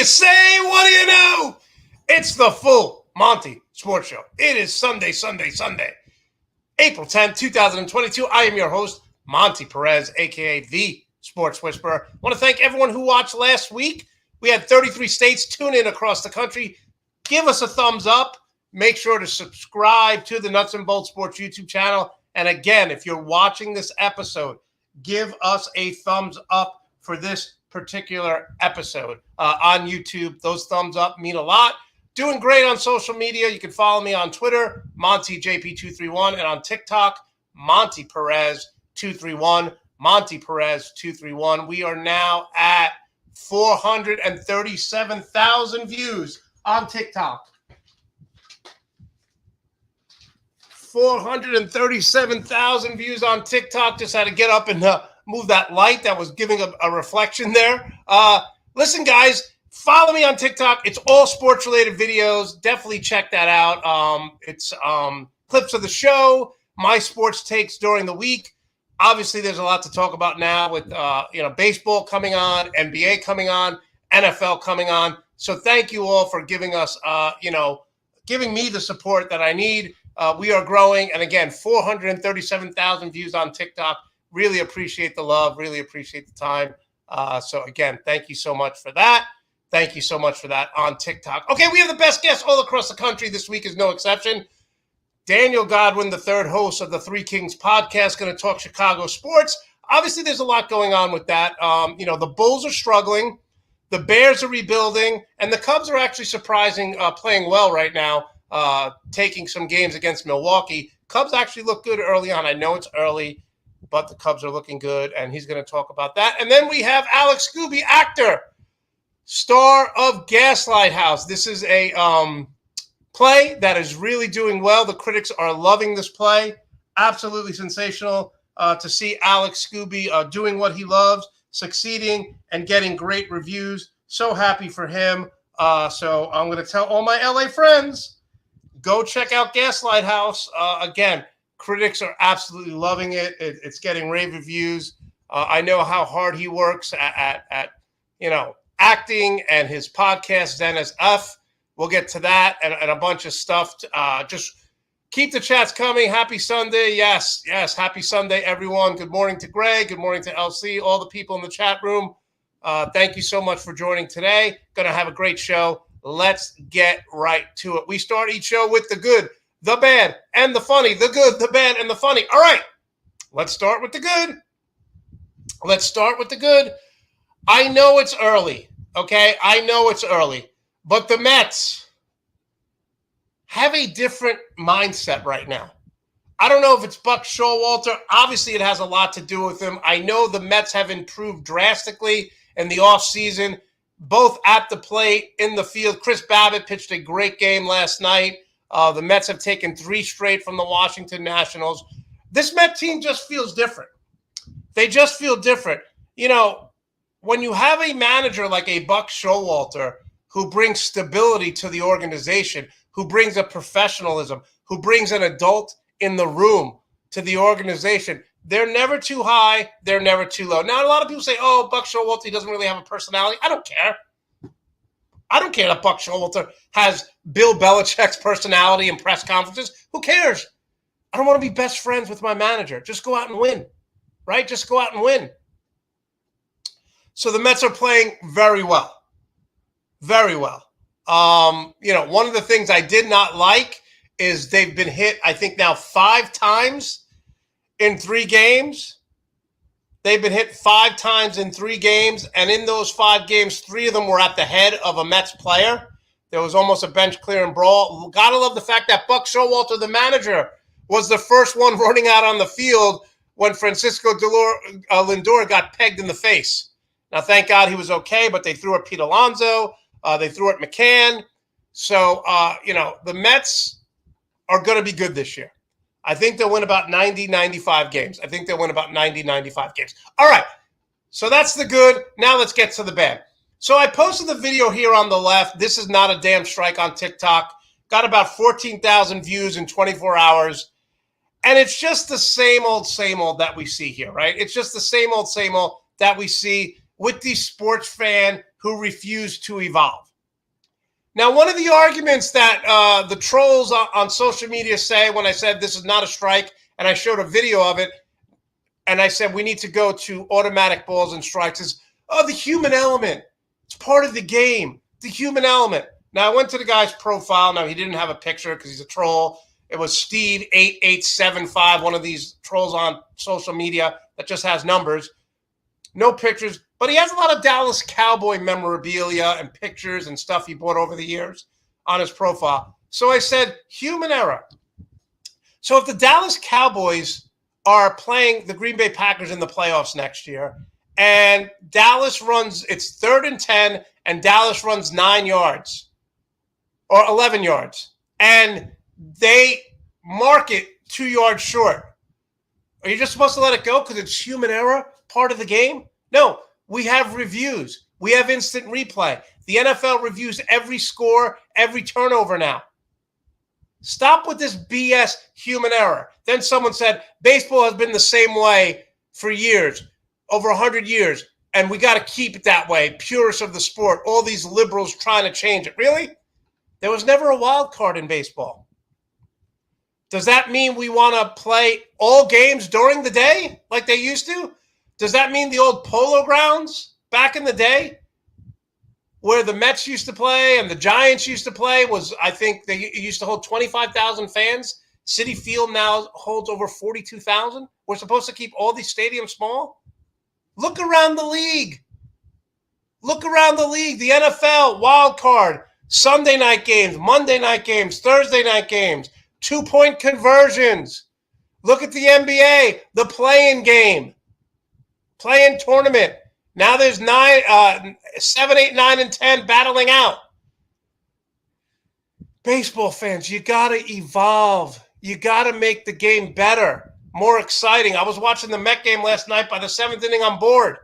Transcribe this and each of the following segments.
say? What do you know? It's the full Monte Sports Show. It is Sunday, April 10th, 2022. I am your host, Monte Perez, a.k.a. The Sports Whisperer. I want to thank everyone who watched last week. We had 33 states tune in across the country. Give us a thumbs up. Make sure to subscribe to the Nuts and Bolts Sports YouTube channel. And again, if you're watching this episode, give us a thumbs up for this particular episode on YouTube. Those thumbs up mean a lot. Doing great on social media. You can follow me on Twitter, MonteJP231, and on TikTok, Monte Perez 231, Monte Perez 231. We are now at 437,000 views on TikTok. 437,000 views on TikTok. Just had to get up and move that light that was giving a reflection there. Listen, guys, follow me on TikTok. It's all sports-related videos. Definitely check that out. It's clips of the show, my sports takes during the week. Obviously, there's a lot to talk about now with baseball coming on, NBA coming on, NFL coming on. So thank you all for giving us, giving me the support that I need. We are growing. And again, 437,000 views on TikTok. Really appreciate the love. Really appreciate the time. So again, thank you so much for that. Thank you so much for that on TikTok. Okay, we have the best guests all across the country. This week is no exception. Daniel Goodwin, the third host of the Three Kings podcast, going to talk Chicago sports. Obviously, there's a lot going on with that. The Bulls are struggling. The Bears are rebuilding. And the Cubs are actually playing well right now, taking some games against Milwaukee. Cubs actually look good early on. I know it's early, but the Cubs are looking good, and he's going to talk about that. And then we have Alex Skuby, actor, star of Gaslight House. This is a play that is really doing well. The critics are loving this play. Absolutely sensational to see Alex Skuby doing what he loves, succeeding, and getting great reviews. So happy for him. So I'm going to tell all my LA friends, go check out Gaslight House. Again, critics are absolutely loving it. It's getting rave reviews. I know how hard he works at acting, and his podcast, Zen as F. We'll get to that and a bunch of stuff. Just keep the chats coming. Happy Sunday. Yes. Happy Sunday, everyone. Good morning to Greg. Good morning to LC, all the people in the chat room. Thank you so much for joining today. Going to have a great show. Let's get right to it. We start each show with the good, the bad, and the funny. The good, the bad, and the funny. All right. Let's start with the good. I know it's early, okay? I know it's early. But the Mets have a different mindset right now. I don't know if it's Buck Showalter. Obviously, it has a lot to do with him. I know the Mets have improved drastically in the offseason, both at the plate, in the field. Chris Babbitt pitched a great game last night. The Mets have taken 3 straight from the Washington Nationals. This Met team just feels different. They just feel different. When you have a manager like a Buck Showalter who brings stability to the organization, who brings a professionalism, who brings an adult in the room to the organization, they're never too high, they're never too low. Now, a lot of people say, Buck Showalter doesn't really have a personality. I don't care. I don't care that Buck Showalter has Bill Belichick's personality in press conferences. Who cares? I don't want to be best friends with my manager. Just go out and win, right? Just go out and win. So the Mets are playing very well. Very well. One of the things I did not like is they've been hit, I think now 5 times in 3 games. They've been hit 5 times in 3 games, and in those 5 games, 3 of them were at the head of a Mets player. There was almost a bench clearing brawl. Gotta love the fact that Buck Showalter, the manager, was the first one running out on the field when Francisco Lindor got pegged in the face. Now, thank God he was okay, but they threw at Pete Alonso. They threw at McCann. So, the Mets are going to be good this year. I think they'll win about 90, 95 games. All right. So that's the good. Now let's get to the bad. So I posted the video here on the left. This is not a damn strike on TikTok. Got about 14,000 views in 24 hours. And it's just the same old that we see here, right? It's just the same old that we see with these sports fan who refuse to evolve. Now, one of the arguments that the trolls on social media say when I said this is not a strike, and I showed a video of it, and I said we need to go to automatic balls and strikes, is, the human element. It's part of the game, the human element. Now, I went to the guy's profile. Now, he didn't have a picture because he's a troll. It was Steed8875, one of these trolls on social media that just has numbers. No pictures. But he has a lot of Dallas Cowboy memorabilia and pictures and stuff he bought over the years on his profile. So I said, human error. So if the Dallas Cowboys are playing the Green Bay Packers in the playoffs next year, and Dallas runs, it's 3rd and 10, and Dallas runs 9 yards or 11 yards, and they mark it 2 yards short, are you just supposed to let it go because it's human error, part of the game? No. We have reviews. We have instant replay. The NFL reviews every score, every turnover now. Stop with this BS human error. Then someone said, baseball has been the same way for years, over 100 years, and we got to keep it that way. Purists of the sport, all these liberals trying to change it. Really? There was never a wild card in baseball. Does that mean we want to play all games during the day like they used to? Does that mean the old Polo Grounds back in the day where the Mets used to play and the Giants used to play was, I think they used to hold 25,000 fans. Citi Field now holds over 42,000. We're supposed to keep all these stadiums small? Look around the league. Look around the league. The NFL, wild card, Sunday night games, Monday night games, Thursday night games, 2-point conversions. Look at the NBA, the play-in game. Play-in tournament. Now there's 7, 8, 9, and 10 battling out. Baseball fans, you got to evolve. You got to make the game better, more exciting. I was watching the Met game last night. By the 7th inning, I'm bored.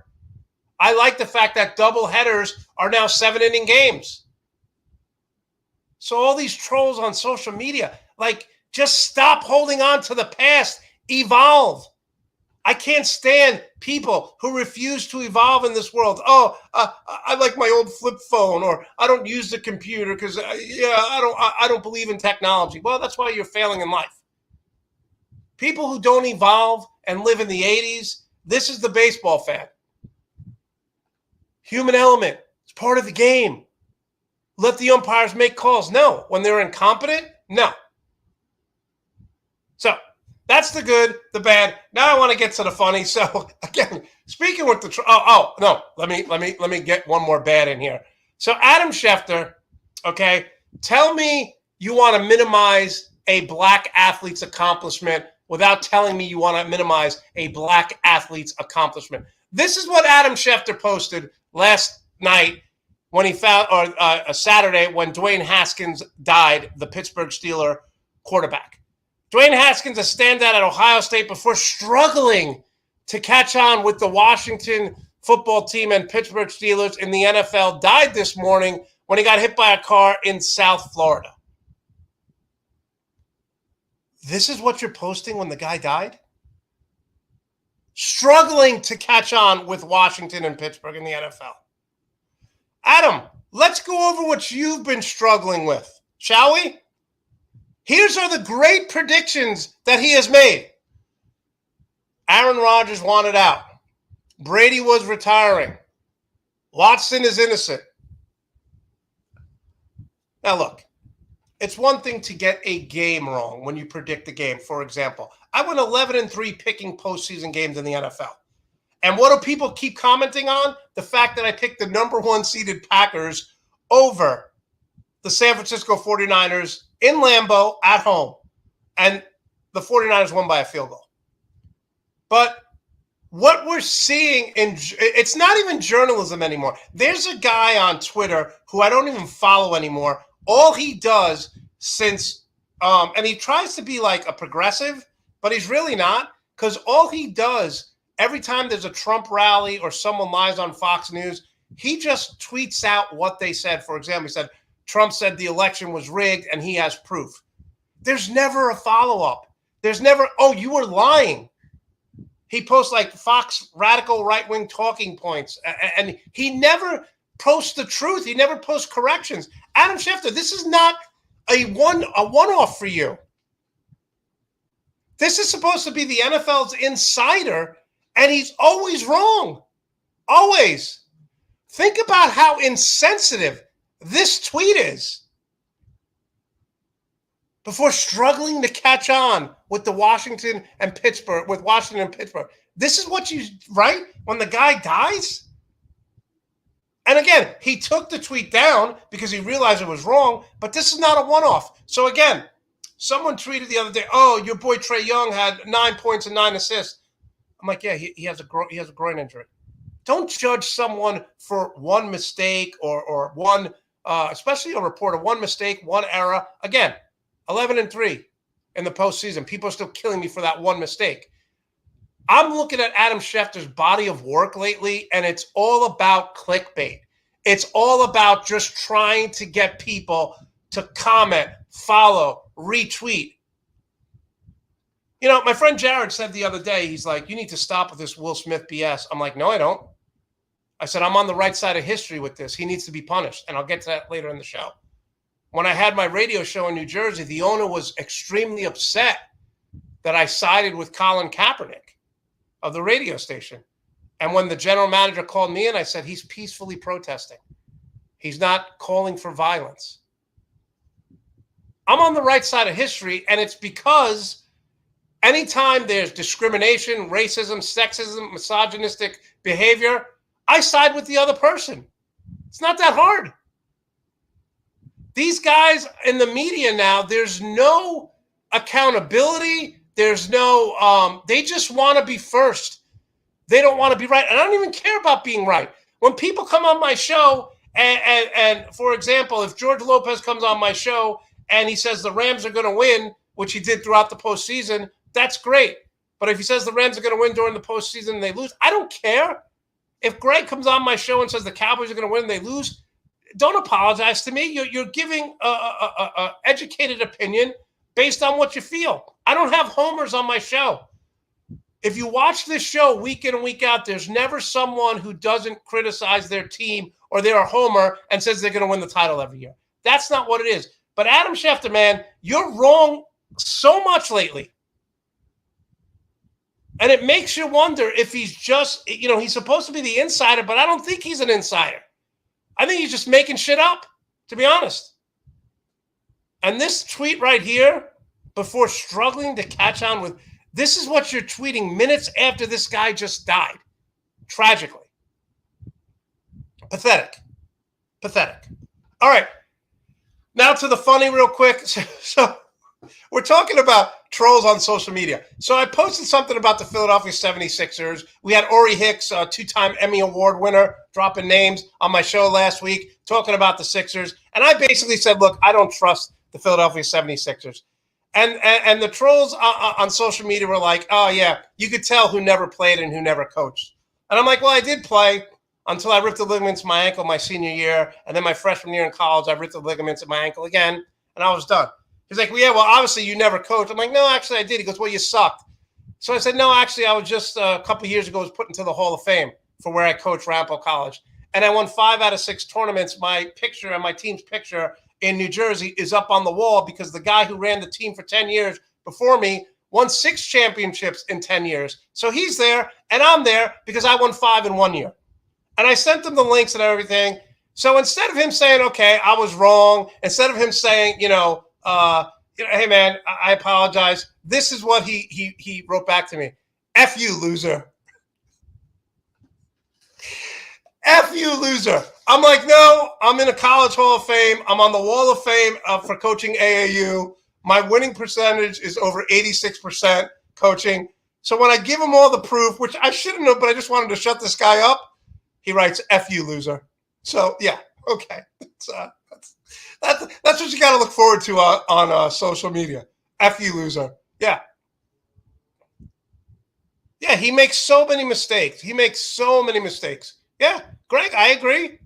I like the fact that double headers are now 7-inning games. So all these trolls on social media, just stop holding on to the past. Evolve. I can't stand people who refuse to evolve in this world. I like my old flip phone, or I don't use the computer because I don't believe in technology. Well, that's why you're failing in life. People who don't evolve and live in the 80s, this is the baseball fan. Human element. It's part of the game. Let the umpires make calls. No. When they're incompetent, no. So that's the good, the bad. Now I want to get to the funny. So again, speaking with the let me get one more bad in here. So Adam Schefter, okay, tell me you want to minimize a black athlete's accomplishment without telling me you want to minimize a black athlete's accomplishment. This is what Adam Schefter posted last night when he found, or a Saturday when Dwayne Haskins died, the Pittsburgh Steelers quarterback. Dwayne Haskins, a standout at Ohio State before struggling to catch on with the Washington football team and Pittsburgh Steelers in the NFL, died this morning when he got hit by a car in South Florida. This is what you're posting when the guy died? Struggling to catch on with Washington and Pittsburgh in the NFL. Adam, let's go over what you've been struggling with, shall we? Here's are the great predictions that he has made. Aaron Rodgers wanted out. Brady was retiring. Watson is innocent. Now look, it's one thing to get a game wrong when you predict the game. For example, I went 11-3 picking postseason games in the NFL. And what do people keep commenting on? The fact that I picked the number 1 seeded Packers over the San Francisco 49ers in Lambeau at home. And the 49ers won by a field goal. But what we're seeing it's not even journalism anymore. There's a guy on Twitter who I don't even follow anymore. All he does and he tries to be like a progressive, but he's really not, because all he does every time there's a Trump rally or someone lies on Fox News, he just tweets out what they said. For example, he said, Trump said the election was rigged and he has proof. There's never a follow-up. There's never, you were lying. He posts like Fox radical right-wing talking points, and he never posts the truth. He never posts corrections. Adam Schefter, this is not a one-off for you. This is supposed to be the NFL's insider, and he's always wrong. Always. Think about how insensitive this tweet is before struggling to catch on with Washington and Pittsburgh. This is what you write when the guy dies? And again, he took the tweet down because he realized it was wrong, but this is not a one-off. So again, someone tweeted the other day, "Oh, your boy Trae Young had 9 points and 9 assists." I'm like, yeah, he has a groin injury. Don't judge someone for one mistake or one, especially a reporter, one mistake, one error. Again, 11-3 in the postseason. People are still killing me for that one mistake. I'm looking at Adam Schefter's body of work lately, and it's all about clickbait. It's all about just trying to get people to comment, follow, retweet. You know, my friend Jared said the other day, he's like, "You need to stop with this Will Smith BS." I'm like, no, I don't. I said, I'm on the right side of history with this. He needs to be punished, and I'll get to that later in the show. When I had my radio show in New Jersey, the owner was extremely upset that I sided with Colin Kaepernick of the radio station. And when the general manager called me in, I said, he's peacefully protesting. He's not calling for violence. I'm on the right side of history, and it's because anytime there's discrimination, racism, sexism, misogynistic behavior, I side with the other person. It's not that hard. These guys in the media now, there's no accountability. There's no, they just want to be first. They don't want to be right. And I don't even care about being right. When people come on my show, and for example, if George Lopez comes on my show and he says the Rams are going to win, which he did throughout the postseason, that's great. But if he says the Rams are going to win during the postseason and they lose, I don't care. If Greg comes on my show and says the Cowboys are going to win and they lose, don't apologize to me. You're giving a educated opinion based on what you feel. I don't have homers on my show. If you watch this show week in and week out, there's never someone who doesn't criticize their team or they're a homer and says they're going to win the title every year. That's not what it is. But Adam Schefter, man, you're wrong so much lately. And it makes you wonder if he's just, you know, he's supposed to be the insider, but I don't think he's an insider. I think he's just making shit up, to be honest. And this tweet right here, before struggling to catch on with, this is what you're tweeting minutes after this guy just died. Tragically. Pathetic. Pathetic. All right. Now to the funny real quick. So we're talking about trolls on social media. So I posted something about the Philadelphia 76ers. We had Ori Hicks, a two-time Emmy Award winner, dropping names on my show last week, talking about the Sixers. And I basically said, look, I don't trust the Philadelphia 76ers. And the trolls on social media were like, oh, yeah, you could tell who never played and who never coached. And I'm like, well, I did play until I ripped the ligaments in my ankle my senior year. And then my freshman year in college, I ripped the ligaments in my ankle again, and I was done. He's like, well, yeah, well, obviously you never coached. I'm like, no, actually I did. He goes, well, you sucked. So I said, no, actually I was just a couple of years ago was put into the Hall of Fame for where I coached Ramapo College. And I won 5 out of 6 tournaments. My picture and my team's picture in New Jersey is up on the wall because the guy who ran the team for 10 years before me won 6 championships in 10 years. So he's there and I'm there because I won 5 in 1 year. And I sent him the links and everything. So instead of him saying, okay, I was wrong, instead of him saying, hey, man, I apologize. This is what he wrote back to me. F you, loser. F you, loser. I'm like, no, I'm in a college Hall of Fame. I'm on the Wall of Fame for coaching AAU. My winning percentage is over 86% coaching. So when I give him all the proof, which I shouldn't have, but I just wanted to shut this guy up, he writes, F you, loser. So, yeah, okay. That's what you got to look forward to on social media. F you, loser. Yeah. Yeah, he makes so many mistakes. Yeah, Greg, I agree.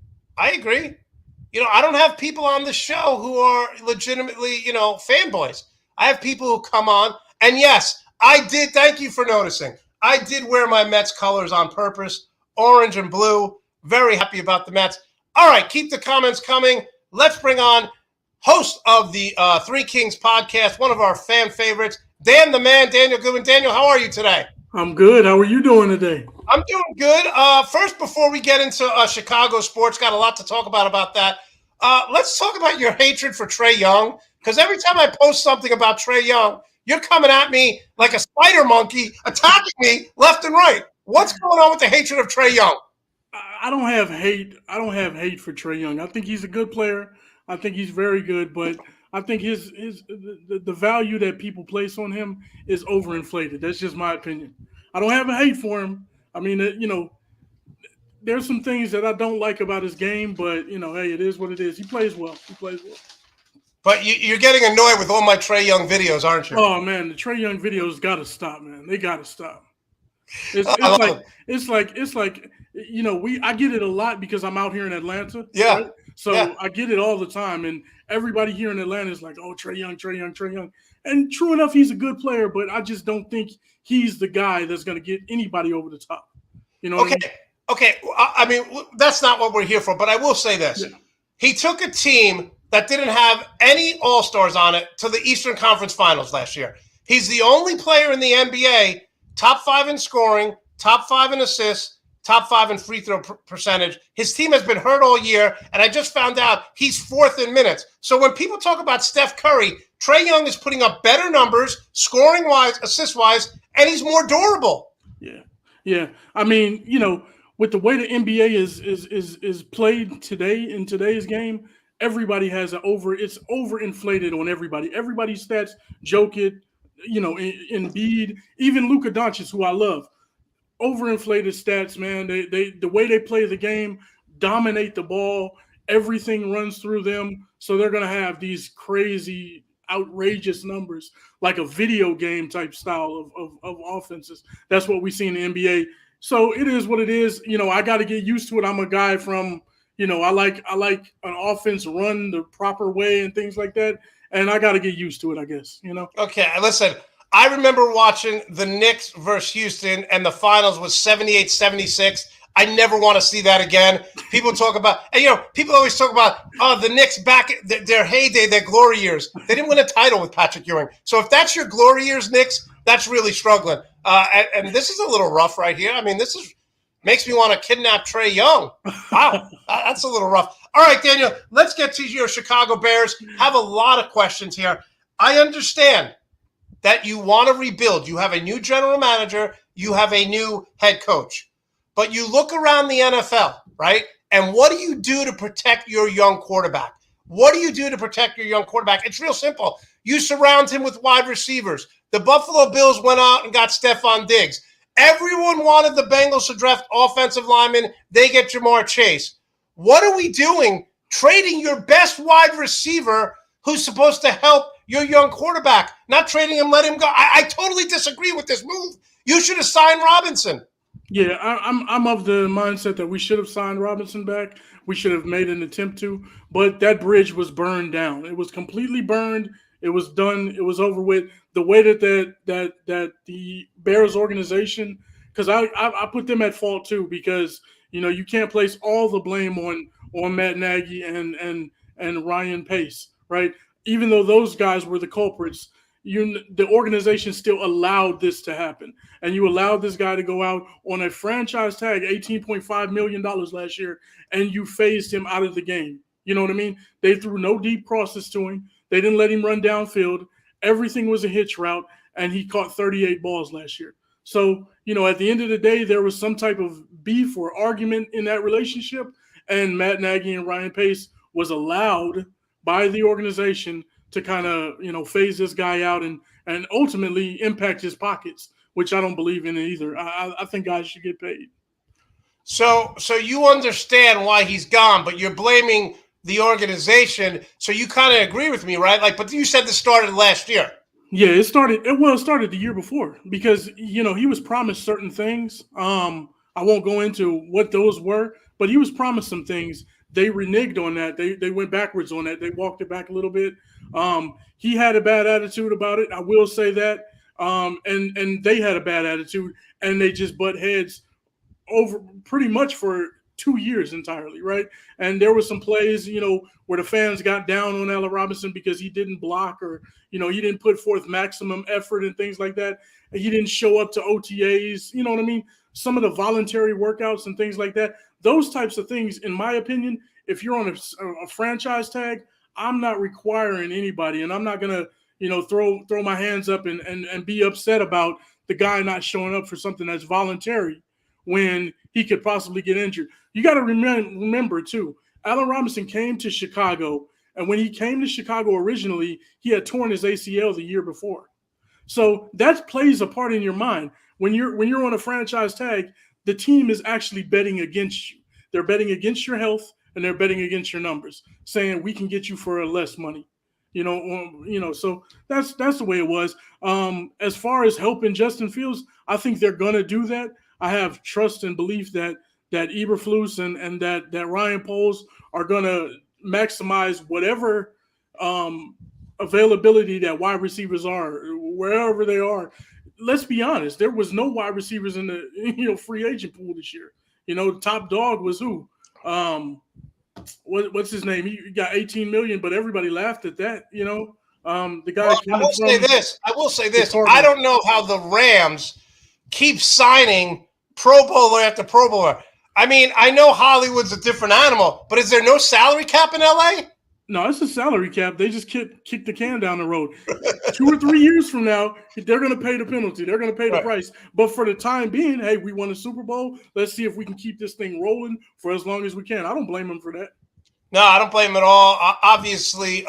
You know, I don't have people on the show who are legitimately, fanboys. I have people who come on. And yes, I did. Thank you for noticing. I did wear my Mets colors on purpose, orange and blue. Very happy about the Mets. All right, keep the comments coming. Let's bring on host of the Three Kings podcast, one of our fan favorites, Dan the Man, Daniel Goodwin. Daniel, how are you today? I'm good. How are you doing today? I'm doing good. First, before we get into Chicago sports, got a lot to talk about that. Let's talk about your hatred for Trae Young, because every time I post something about Trae Young, you're coming at me like a spider monkey, attacking me left and right. What's going on with the hatred of Trae Young? I don't have hate. I don't have hate for Trae Young. I think he's a good player. I think he's very good, but I think the value that people place on him is overinflated. That's just my opinion. I don't have a hate for him. I mean, there's some things that I don't like about his game, but hey, it is what it is. He plays well. But you're getting annoyed with all my Trae Young videos, aren't you? Oh man, the Trae Young videos got to stop, man. They got to stop. It's like I get it a lot because I'm out here in Atlanta. Yeah. Right? So I get it all the time, and everybody here in Atlanta is like, "Oh, Trae Young." And true enough, he's a good player, but I just don't think he's the guy that's going to get anybody over the top. You know? Okay. I mean, that's not what we're here for. But I will say this: He took a team that didn't have any All-Stars on it to the Eastern Conference Finals last year. He's the only player in the NBA top 5 in scoring, top 5 in assists, top 5 in free throw percentage. His team has been hurt all year, and I just found out he's 4th in minutes. So when people talk about Steph Curry, Trae Young is putting up better numbers, scoring-wise, assist-wise, and he's more durable. Yeah. I mean, with the way the NBA is played today in today's game, everybody has it's overinflated on everybody. Everybody's stats joke it. Embiid, even Luka Doncic, who I love, overinflated stats, man. The way they play the game, dominate the ball, everything runs through them. So they're gonna have these crazy, outrageous numbers, like a video game type style of offenses. That's what we see in the NBA. So it is what it is. I got to get used to it. I'm a guy from, I like an offense run the proper way and things like that. And I got to get used to it, I guess, Okay, listen, I remember watching the Knicks versus Houston, and the finals was 78-76. I never want to see that again. People talk about, and people always talk about, the Knicks back at their heyday, their glory years. They didn't win a title with Patrick Ewing. So if that's your glory years, Knicks, that's really struggling. And this is a little rough right here. I mean, makes me want to kidnap Trae Young. Wow, that's a little rough. All right, Daniel, let's get to your Chicago Bears. Have a lot of questions here. I understand that you want to rebuild. You have a new general manager. You have a new head coach. But you look around the NFL, right? And what do you do to protect your young quarterback? What do you do to protect your young quarterback? It's real simple. You surround him with wide receivers. The Buffalo Bills went out and got Stephon Diggs. Everyone wanted the Bengals to draft offensive linemen. They get Jamar Chase. What are we doing trading your best wide receiver who's supposed to help your young quarterback? Not trading him, let him go. I totally disagree with this move. You should have signed Robinson. Yeah, I'm of the mindset that we should have signed Robinson back. We should have made an attempt to, but that bridge was burned down. It was completely burned. It was done. It was over with. The way that the Bears organization, because I put them at fault too, because you can't place all the blame on Matt Nagy and Ryan Pace, right? Even though those guys were the culprits, the organization still allowed this to happen, and you allowed this guy to go out on a franchise tag, $18.5 million last year, and you phased him out of the game. You know what I mean? They threw no deep crosses to him. They didn't let him run downfield. Everything was a hitch route, and he caught 38 balls last year. So, at the end of the day, there was some type of beef or argument in that relationship, and Matt Nagy and Ryan Pace was allowed by the organization to kind of, phase this guy out and ultimately impact his pockets, which I don't believe in either. I think guys should get paid. So you understand why he's gone, but you're blaming the organization. So you kind of agree with me, right? But you said this started last year. Yeah, it started the year before because, he was promised certain things. I won't go into what those were, but he was promised some things. They reneged on that. They went backwards on that. They walked it back a little bit. He had a bad attitude about it. I will say that. And they had a bad attitude, and they just butt heads over pretty much for 2 years entirely, right? And there were some plays, where the fans got down on Allen Robinson because he didn't block, or, he didn't put forth maximum effort and things like that. And he didn't show up to OTAs, you know what I mean? Some of the voluntary workouts and things like that. Those types of things, in my opinion, if you're on a franchise tag, I'm not requiring anybody, and I'm not going to, throw my hands up and be upset about the guy not showing up for something that's voluntary when he could possibly get injured. You got to remember, too, Allen Robinson came to Chicago, and when he came to Chicago originally, he had torn his ACL the year before. So that plays a part in your mind. When you're on a franchise tag, the team is actually betting against you. They're betting against your health, and they're betting against your numbers, saying we can get you for less money. So that's the way it was. As far as helping Justin Fields, I think they're gonna do that. I have trust and belief that Eberflus and that Ryan Poles are gonna maximize whatever availability that wide receivers are wherever they are. Let's be honest, there was no wide receivers in the free agent pool this year. The top dog was who? What's his name? He got 18 million, but everybody laughed at that. The guy. Well, I will say this. I don't know how the Rams keep signing Pro Bowler after Pro Bowler. I mean, I know Hollywood's a different animal, but is there no salary cap in LA? No, it's a salary cap. They just kick the can down the road. 2 or 3 years from now, they're going to pay the penalty. They're going to pay the price. But for the time being, hey, we won a Super Bowl. Let's see if we can keep this thing rolling for as long as we can. I don't blame them for that. No, I don't blame them at all. Obviously,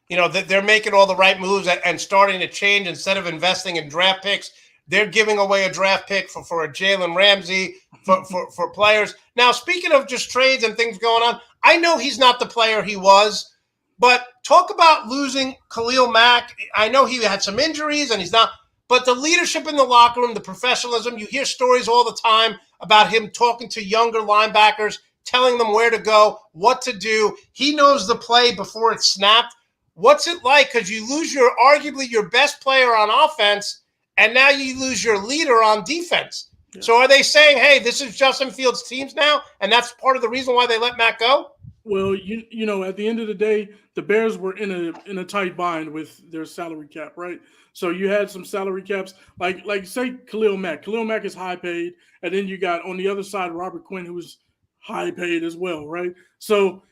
they're making all the right moves and starting to change. Instead of investing in draft picks, they're giving away a draft pick for a Jalen Ramsey for players. Now, speaking of just trades and things going on, I know he's not the player he was, but talk about losing Khalil Mack. I know he had some injuries and he's not, but the leadership in the locker room, the professionalism, you hear stories all the time about him talking to younger linebackers, telling them where to go, what to do. He knows the play before it's snapped. What's it like? Because you lose arguably your best player on offense, and now you lose your leader on defense. Yeah. So are they saying, hey, this is Justin Fields' teams now, and that's part of the reason why they let Matt go? Well, at the end of the day, the Bears were in a tight bind with their salary cap, right? So you had some salary caps, like say Khalil Mack. Khalil Mack is high paid, and then you got on the other side Robert Quinn, who was high paid as well, right? So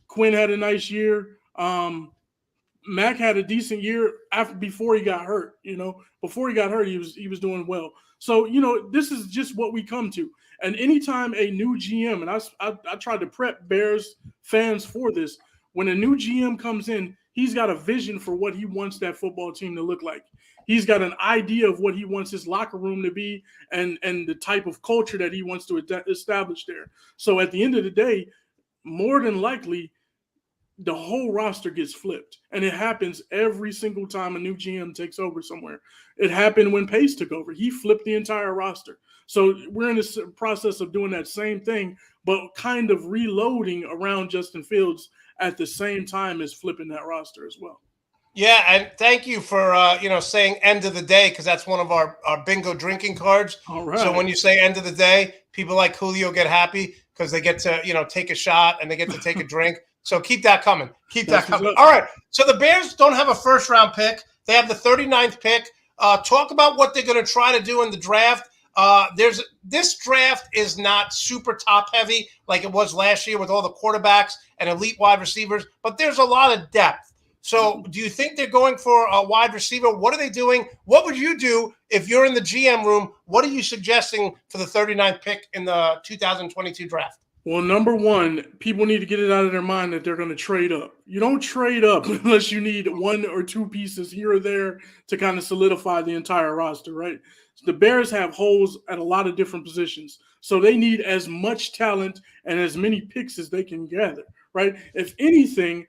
Quinn had a nice year. Mack had a decent year before he got hurt. Before he got hurt, he was doing well. So this is just what we come to. And anytime a new GM, and I tried to prep Bears fans for this, when a new GM comes in, he's got a vision for what he wants that football team to look like. He's got an idea of what he wants his locker room to be and the type of culture that he wants to establish there. So at the end of the day, more than likely, the whole roster gets flipped. And it happens every single time a new GM takes over somewhere. It happened when Pace took over. He flipped the entire roster. So we're in this process of doing that same thing, but kind of reloading around Justin Fields at the same time as flipping that roster as well. Yeah, and thank you for saying end of the day, because that's one of our bingo drinking cards. All right. So when you say end of the day, people like Julio get happy because they get to take a shot and they get to take a drink. So keep that coming. All right. So the Bears don't have a first-round pick. They have the 39th pick. Talk about what they're going to try to do in the draft. This draft is not super top-heavy like it was last year with all the quarterbacks and elite wide receivers, but there's a lot of depth. So do you think they're going for a wide receiver? What are they doing? What would you do if you're in the GM room? What are you suggesting for the 39th pick in the 2022 draft? Well, number one, people need to get it out of their mind that they're going to trade up. You don't trade up unless you need 1 or 2 pieces here or there to kind of solidify the entire roster, right? The Bears have holes at a lot of different positions, so they need as much talent and as many picks as they can gather, right? If anything,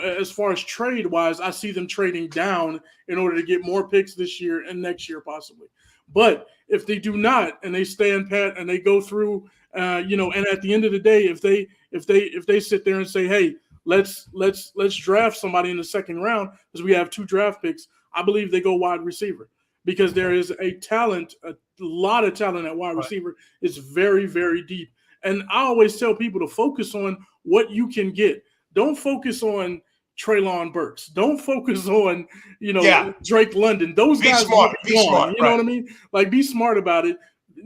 as far as trade-wise, I see them trading down in order to get more picks this year and next year possibly. But if they do not and they stand pat and they go through – and at the end of the day, if they sit there and say, hey, let's draft somebody in the second round because we have 2 draft picks, I believe they go wide receiver because there is a lot of talent at wide receiver. It's very, very deep. And I always tell people to focus on what you can get. Don't focus on Treylon Burks. Don't focus on, Yeah. Drake London. Those Be guys will smart. be Be gone. smart. You know Right. what I mean? Like, be smart about it.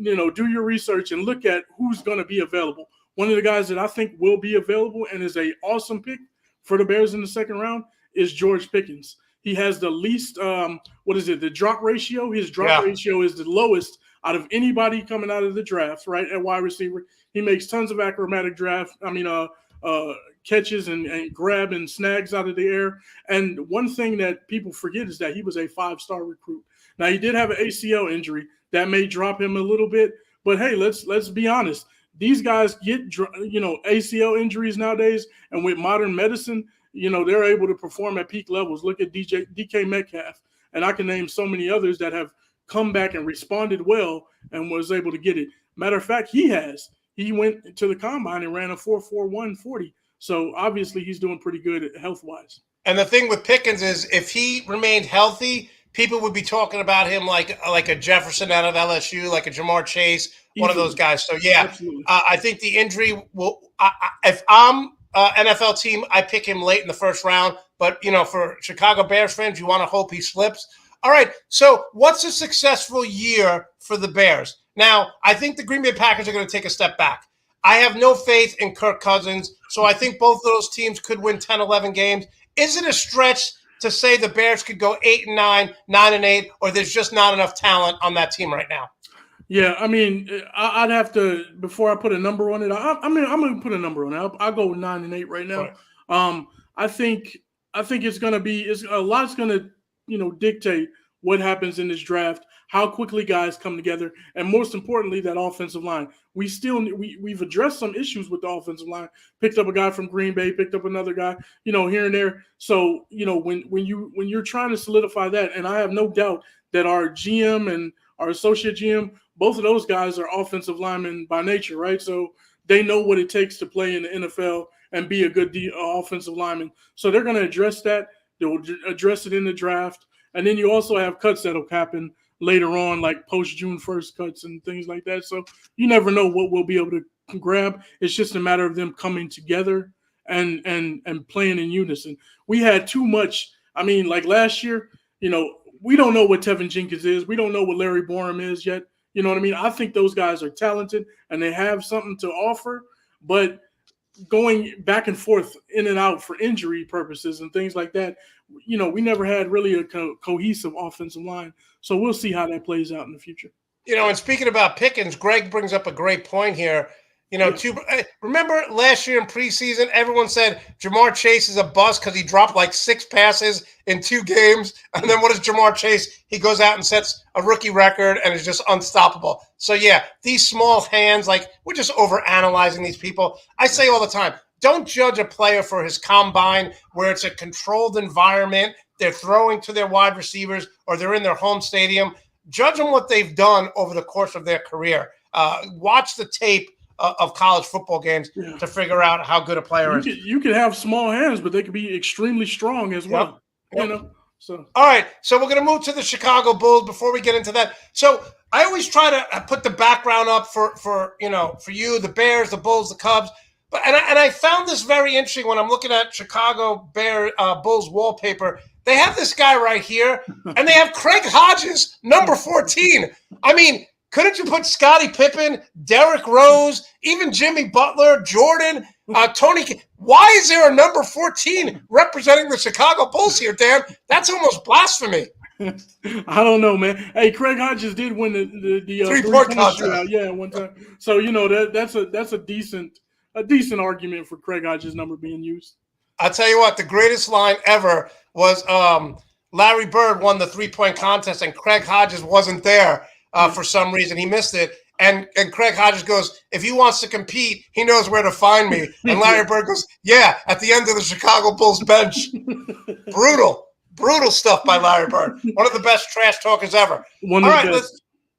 Do your research and look at who's going to be available. One of the guys that I think will be available and is a awesome pick for the Bears in the second round is George Pickens. He has the least, the drop ratio. His drop ratio is the lowest out of anybody coming out of the draft, right, at wide receiver. He makes tons of acrobatic catches and grab and snags out of the air. And one thing that people forget is that he was a 5-star recruit. Now, he did have an ACL injury that may drop him a little bit, but hey, let's be honest. These guys get ACL injuries nowadays, and with modern medicine, they're able to perform at peak levels. Look at DK Metcalf, and I can name so many others that have come back and responded well and was able to get it. Matter of fact, he went to the combine and ran a 4.41 40. So obviously he's doing pretty good health-wise. And the thing with Pickens is if he remained healthy, people would be talking about him like a Jefferson out of LSU, like a Jamar Chase, one of those guys. So, yeah, I think the injury will if I'm NFL team, I pick him late in the first round. But, for Chicago Bears fans, you want to hope he slips. All right, so what's a successful year for the Bears? Now, I think the Green Bay Packers are going to take a step back. I have no faith in Kirk Cousins, so I think both of those teams could win 10, 11 games. Is it a stretch to say the Bears could go 8-9, 9-8, or there's just not enough talent on that team right now? Yeah, I mean, I'd have to, before I put a number on it, I'm going to put a number on it. I'll go 9-8 right now. Right. I think it's going to be – a lot's going to, dictate what happens in this draft, how quickly guys come together, and most importantly, that offensive line. We've addressed some issues with the offensive line. Picked up a guy from Green Bay, picked up another guy, here and there. So, when you're trying to solidify that, and I have no doubt that our GM and our associate GM, both of those guys are offensive linemen by nature, right? So they know what it takes to play in the NFL and be a good offensive lineman. So they're going to address that. They'll address it in the draft. And then you also have cuts that'll happen later on, like post-June 1st cuts and things like that. So you never know what we'll be able to grab. It's just a matter of them coming together and playing in unison. We had too much. I mean, like last year, we don't know what Tevin Jenkins is. We don't know what Larry Borum is yet. You know what I mean? I think those guys are talented and they have something to offer, but going back and forth in and out for injury purposes and things like that, we never had really a cohesive offensive line. So we'll see how that plays out in the future. And speaking about Pickens, Greg brings up a great point here. Remember last year in preseason, everyone said Jamar Chase is a bust because he dropped like 6 passes in 2 games. And then what does Jamar Chase? He goes out and sets a rookie record and is just unstoppable. So, yeah, these small hands, we're just overanalyzing these people. I say all the time, don't judge a player for his combine where it's a controlled environment. They're throwing to their wide receivers or they're in their home stadium. Judge them what they've done over the course of their career. Watch the tape of college football games to figure out how good a player is. You can have small hands, but they can be extremely strong as well. Yep. So all right, so we're going to move to the Chicago Bulls before we get into that. So I always try to put the background up for you, the Bears, the Bulls, the Cubs. But and I found this very interesting when I'm looking at Chicago Bulls wallpaper. They have this guy right here, and they have Craig Hodges, number 14. I mean, couldn't you put Scottie Pippen, Derrick Rose, even Jimmy Butler, Jordan, Tony? Why is there a number 14 representing the Chicago Bulls here, Dan? That's almost blasphemy. I don't know, man. Hey, Craig Hodges did win the 3-point contest. Shootout, one time. So that's a decent argument for Craig Hodges' number being used. I'll tell you what, the greatest line ever was Larry Bird won the 3-point contest and Craig Hodges wasn't there. For some reason, he missed it. And Craig Hodges goes, if he wants to compete, he knows where to find me. And Larry Bird goes, yeah, at the end of the Chicago Bulls bench. Brutal stuff by Larry Bird. One of the best trash talkers ever. All right,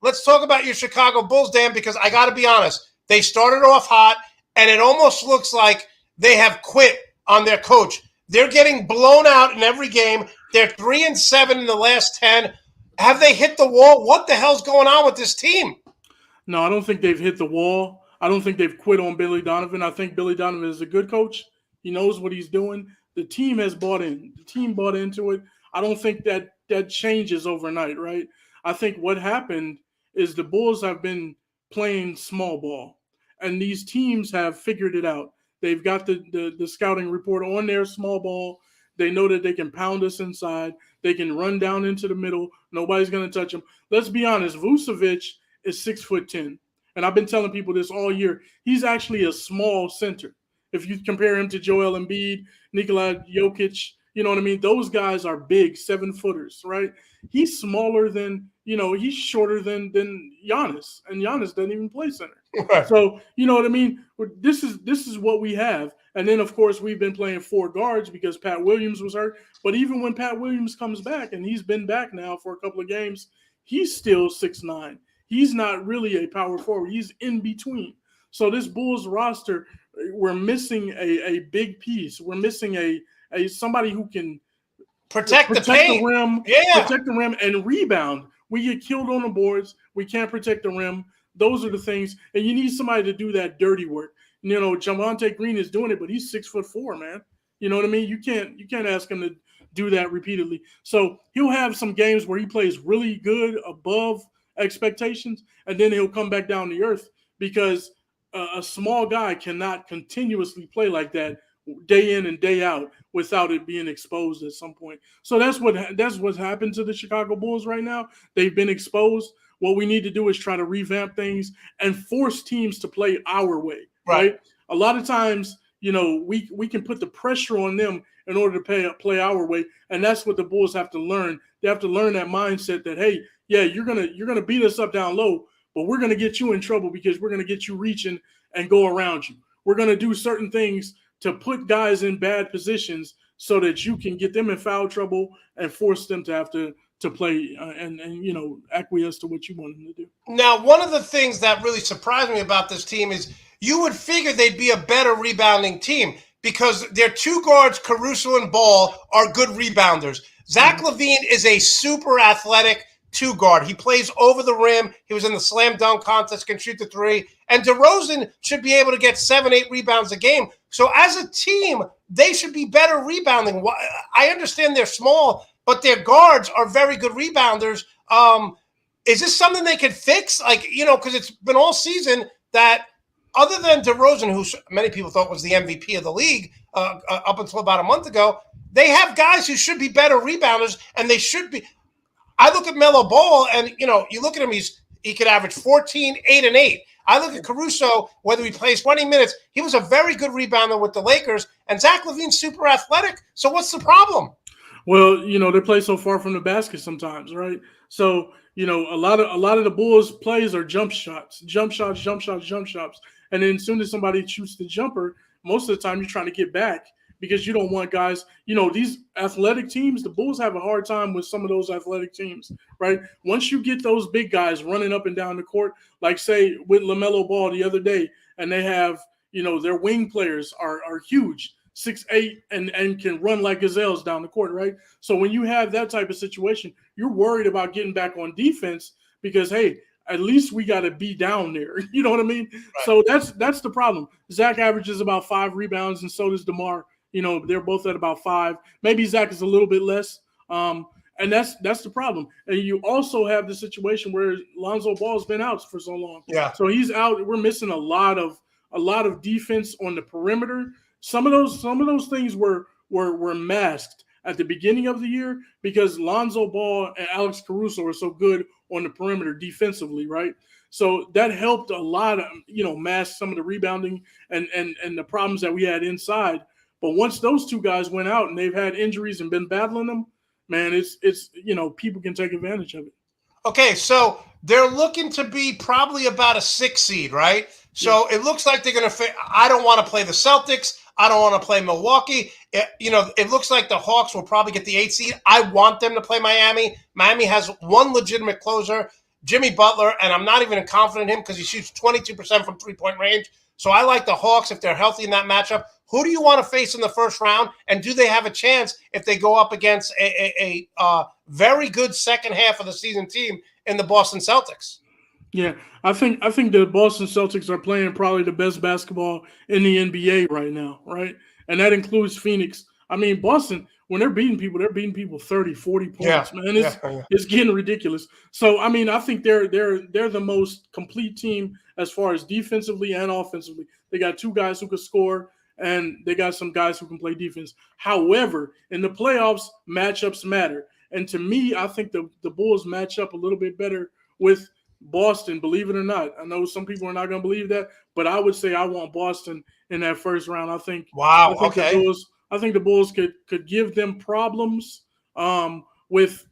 let's talk about your Chicago Bulls, Dan, because I got to be honest. They started off hot, and it almost looks like they have quit on their coach. They're getting blown out in every game. They're 3-7 in the last 10. Have they hit the wall? What the hell's going on with this team? No, I don't think they've hit the wall. I don't think they've quit on Billy Donovan. I think Billy Donovan is a good coach. He knows what he's doing. The team has bought in. The team bought into it. I don't think that changes overnight, right? I think what happened is the Bulls have been playing small ball, and these teams have figured it out. They've got the scouting report on their small ball. They know that they can pound us inside. They can run down into the middle. Nobody's going to touch them. Let's be honest. Vucevic is 6'10", and I've been telling people this all year. He's actually a small center. If you compare him to Joel Embiid, Nikola Jokic, you know what I mean? Those guys are big 7-footers, right? He's smaller than, he's shorter than Giannis, and Giannis doesn't even play center. Right. So, you know what I mean? This is what we have. And then, of course, we've been playing 4 guards because Pat Williams was hurt. But even when Pat Williams comes back, and he's been back now for a couple of games, he's still 6'9". He's not really a power forward. He's in between. So this Bulls roster, we're missing a big piece. We're missing a somebody who can protect the rim, protect the rim, and rebound. We get killed on the boards. We can't protect the rim. Those are the things, and you need somebody to do that dirty work. Monte Green is doing it, but he's 6'4", man. You know what I mean? You can't ask him to do that repeatedly. So he'll have some games where he plays really good above expectations, and then he'll come back down to earth because a small guy cannot continuously play like that day in and day out without it being exposed at some point. So that's what's happened to the Chicago Bulls right now. They've been exposed. What we need to do is try to revamp things and force teams to play our way, right? A lot of times, we can put the pressure on them in order to play our way, and that's what the Bulls have to learn. They have to learn that mindset that, hey, yeah, you're gonna beat us up down low, but we're gonna get you in trouble because we're gonna get you reaching and go around you. We're gonna do certain things to put guys in bad positions so that you can get them in foul trouble and force them to have to play and acquiesce to what you want them to do. Now, one of the things that really surprised me about this team is you would figure they'd be a better rebounding team because their 2 guards, Caruso and Ball, are good rebounders. Zach LaVine is a super athletic 2 guard. He plays over the rim. He was in the slam dunk contest, can shoot the 3. And DeRozan should be able to get 7-8 rebounds a game. So as a team, they should be better rebounding. I understand they're small, but their guards are very good rebounders. Is this something they could fix? Because it's been all season that other than DeRozan, who many people thought was the MVP of the league up until about a month ago, they have guys who should be better rebounders, and they should be. I look at Melo Ball, and, you look at him, he could average 14, 8, and 8. I look at Caruso, whether he plays 20 minutes, he was a very good rebounder with the Lakers, and Zach LaVine's super athletic. So what's the problem? Well, they play so far from the basket sometimes, right? So, a lot of the Bulls' plays are jump shots. And then as soon as somebody shoots the jumper, most of the time you're trying to get back because you don't want guys, these athletic teams, the Bulls have a hard time with some of those athletic teams, right? Once you get those big guys running up and down the court, like say with LaMelo Ball the other day, and they have, their wing players are huge, 6'8", and can run like gazelles down the court, right? So when you have that type of situation, you're worried about getting back on defense because, hey, at least we got to be down there. You know what I mean? Right. So that's the problem. Zach averages about 5 rebounds, and so does DeMar. They're both at about 5. Maybe Zach is a little bit less. And that's the problem. And you also have the situation where Lonzo Ball's been out for so long. Yeah. So he's out. We're missing a lot of defense on the perimeter. Some of those things were masked at the beginning of the year because Lonzo Ball and Alex Caruso are so good on the perimeter defensively, right? So that helped a lot of, mask some of the rebounding and the problems that we had inside. But once those 2 guys went out and they've had injuries and been battling them, man, it's people can take advantage of it. Okay, so they're looking to be probably about a 6 seed, right? So It looks like they're going to – I don't want to play the Celtics. I don't want to play Milwaukee. It looks like the Hawks will probably get the 8 seed. I want them to play Miami. Miami has one legitimate closer, Jimmy Butler, and I'm not even confident in him because he shoots 22% from three-point range. So I like the Hawks if they're healthy in that matchup. Who do you want to face in the first round, and do they have a chance if they go up against a very good second half of the season team in the Boston Celtics? Yeah, I think the Boston Celtics are playing probably the best basketball in the NBA right now, right? And that includes Phoenix. I mean, Boston, when they're beating people 30, 40 Yeah, points, man. yeah, It's yeah. it's getting ridiculous. So, I mean, I think they're the most complete team as far as defensively and offensively. They got two guys who can score and they got some guys who can play defense. However, in the playoffs, matchups matter. And to me, I think the Bulls match up a little bit better with Boston, believe it or not. I know some people are not going to believe that, but I would say I want Boston in that first round. I Wow. think the Okay. Bulls. I think the Bulls could give them problems with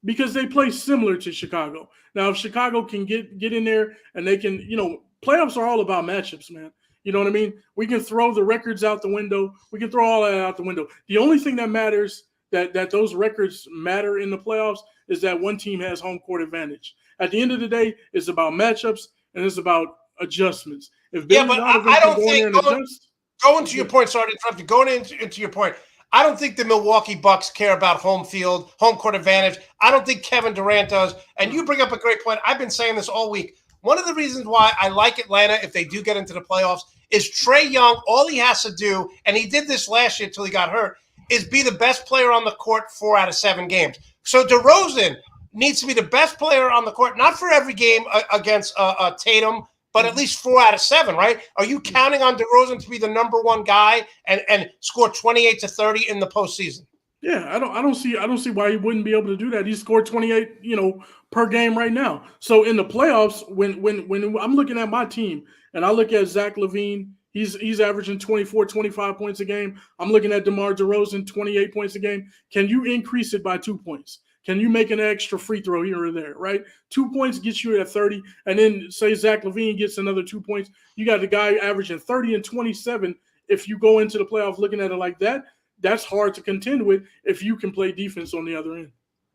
because they play similar to Chicago. Now, if Chicago can get in there and they can, playoffs are all about matchups, man. You know what I mean? We can throw the records out the window. We can throw all that out the window. The only thing that matters that those records matter in the playoffs is that one team has home court advantage. At the end of the day, it's about matchups and it's about adjustments. If Yeah, Billy but Donovan I can don't go in think there and adjust, going it's to your good. point. Sorry to interrupt you. Going into your point, I don't think the Milwaukee Bucks care about home court advantage. I don't think Kevin Durant does. And No. you bring up a great point. I've been saying this all week. One of the reasons why I like Atlanta if they do get into the playoffs is Trae Young. All he has to do, and he did this last year until he got hurt, is be the best player on the court 4 out of 7 games. So DeRozan needs to be the best player on the court, not for every game against Tatum, but at Mhm. least 4 out of 7, right? Are you counting on DeRozan to be the number one guy and score 28 to 30 in the postseason? Yeah, I don't see why he wouldn't be able to do that. He scored 28, per game right now. So in the playoffs, when I'm looking at my team and I look at Zach LaVine, he's averaging 24, 25 points a game. I'm looking at DeMar DeRozan, 28 points a game. Can you increase it by 2 points? Can you make an extra free throw here or there, right? 2 points gets you at 30, and then say Zach LaVine gets another 2 points. You got the guy averaging 30 and 27. If you go into the playoffs looking at it like that, that's hard to contend with if you can play defense on the other end.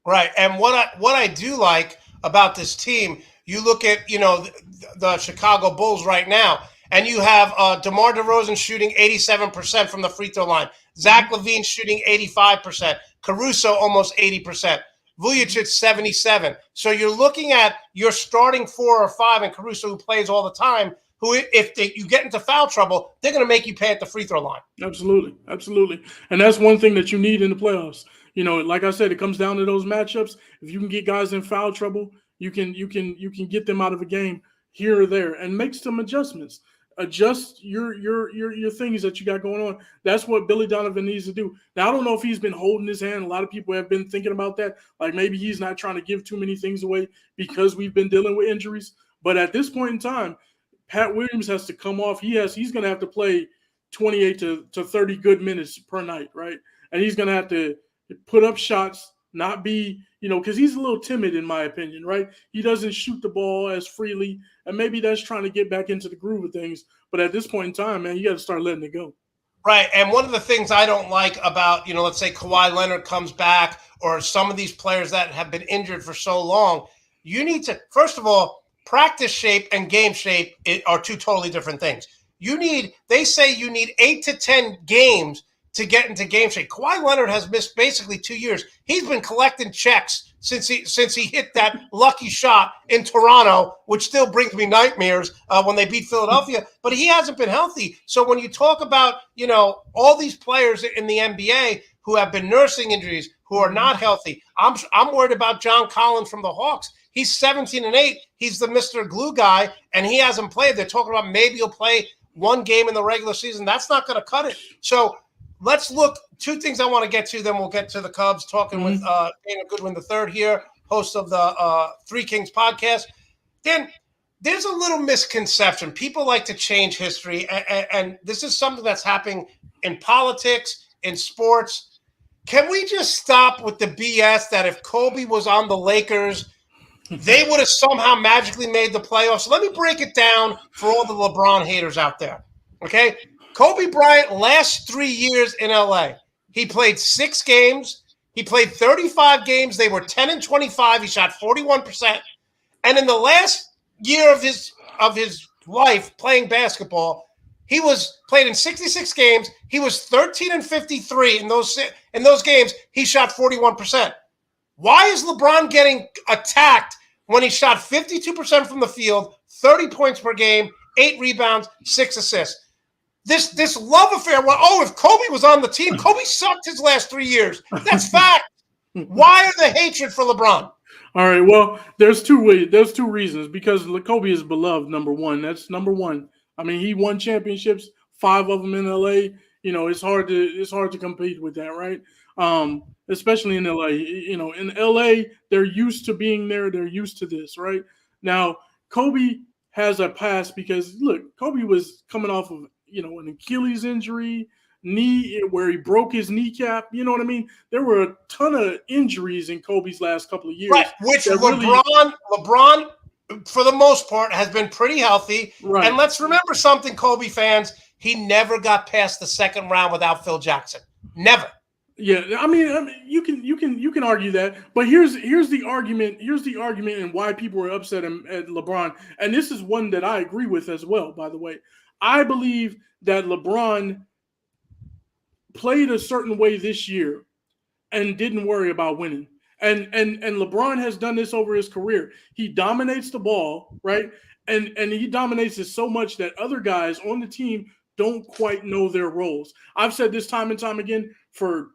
Right. And what I do like about this team, you look at the Chicago Bulls right now, and you have DeMar DeRozan shooting 87% from the free throw line, Mm-hmm. Zach LaVine shooting 85%, Caruso almost 80%, Mm-hmm. Vujacic 77. So you're looking at your starting 4 or 5, and Caruso who plays all the time. Who, if you get into foul trouble, they're going to make you pay at the free throw line. Absolutely, absolutely, and that's one thing that you need in the playoffs. Like I said, it comes down to those matchups. If you can get guys in foul trouble, you can get them out of a game here or there, and make some adjustments. Adjust your things that you got going on. That's what Billy Donovan needs to do. Now I don't know if he's been holding his hand. A lot of people have been thinking about that. Like maybe he's not trying to give too many things away because we've been dealing with injuries. But at this point in time, Pat Williams has to come off. He's going to have to play 28 to 30 good minutes per night, right? And he's going to have to put up shots, not be, because he's a little timid in my opinion, right? He doesn't shoot the ball as freely, and maybe that's trying to get back into the groove of things. But at this point in time, man, you got to start letting it go. Right. And one of the things I don't like about, let's say Kawhi Leonard comes back or some of these players that have been injured for so long, you need to, first of all, practice shape and game shape are two totally different things. They say you need 8 to 10 games to get into game shape. Kawhi Leonard has missed basically 2 years. He's been collecting checks since he hit that lucky shot in Toronto, which still brings me nightmares when they beat Philadelphia. But he hasn't been healthy. So when you talk about all these players in the NBA who have been nursing injuries, who are Mm-hmm. not healthy, I'm worried about John Collins from the Hawks. He's 17-8. He's the Mr. Glue guy, and he hasn't played. They're talking about maybe he'll play one game in the regular season. That's not going to cut it. So let's look. Two things I want to get to, then we'll get to the Cubs. Talking with Mm-hmm. Dana Goodwin III here, host of the Three Kings podcast. Dan, there's a little misconception. People like to change history, and this is something that's happening in politics, in sports. Can we just stop with the BS that if Kobe was on the Lakers, they would have somehow magically made the playoffs? Let me break it down for all the LeBron haters out there. Okay? Kobe Bryant, last 3 years in LA, he played 6 games. He played 35 games. They were 10 and 25. He shot 41%. And in the last year of his life playing basketball, he was played in 66 games. He was 13 and 53 in those games. He shot 41%. Why is LeBron getting attacked when he shot 52% from the field, 30 points per game, 8 rebounds, 6 assists. This love affair, if Kobe was on the team, Kobe sucked his last 3 years. That's fact. Why are the hatred for LeBron? All right, well, there's two reasons. Because Kobe is beloved, number one. That's number one. I mean, he won championships, 5 of them in LA. It's hard to compete with that, right? Especially in LA. In LA, they're used to being there. They're used to this, right? Now, Kobe has a past because look, Kobe was coming off of an Achilles injury, where he broke his kneecap. You know what I mean? There were a ton of injuries in Kobe's last couple of years. Right, which LeBron, for the most part, has been pretty healthy. Right. And let's remember something, Kobe fans. He never got past the second round without Phil Jackson. Never. Yeah, I mean, you can argue that, but here's the argument. Here's the argument and why people are upset at LeBron. And this is one that I agree with as well, by the way. I believe that LeBron played a certain way this year and didn't worry about winning. And LeBron has done this over his career. He dominates the ball, right? And he dominates it so much that other guys on the team don't quite know their roles. I've said this time and time again for,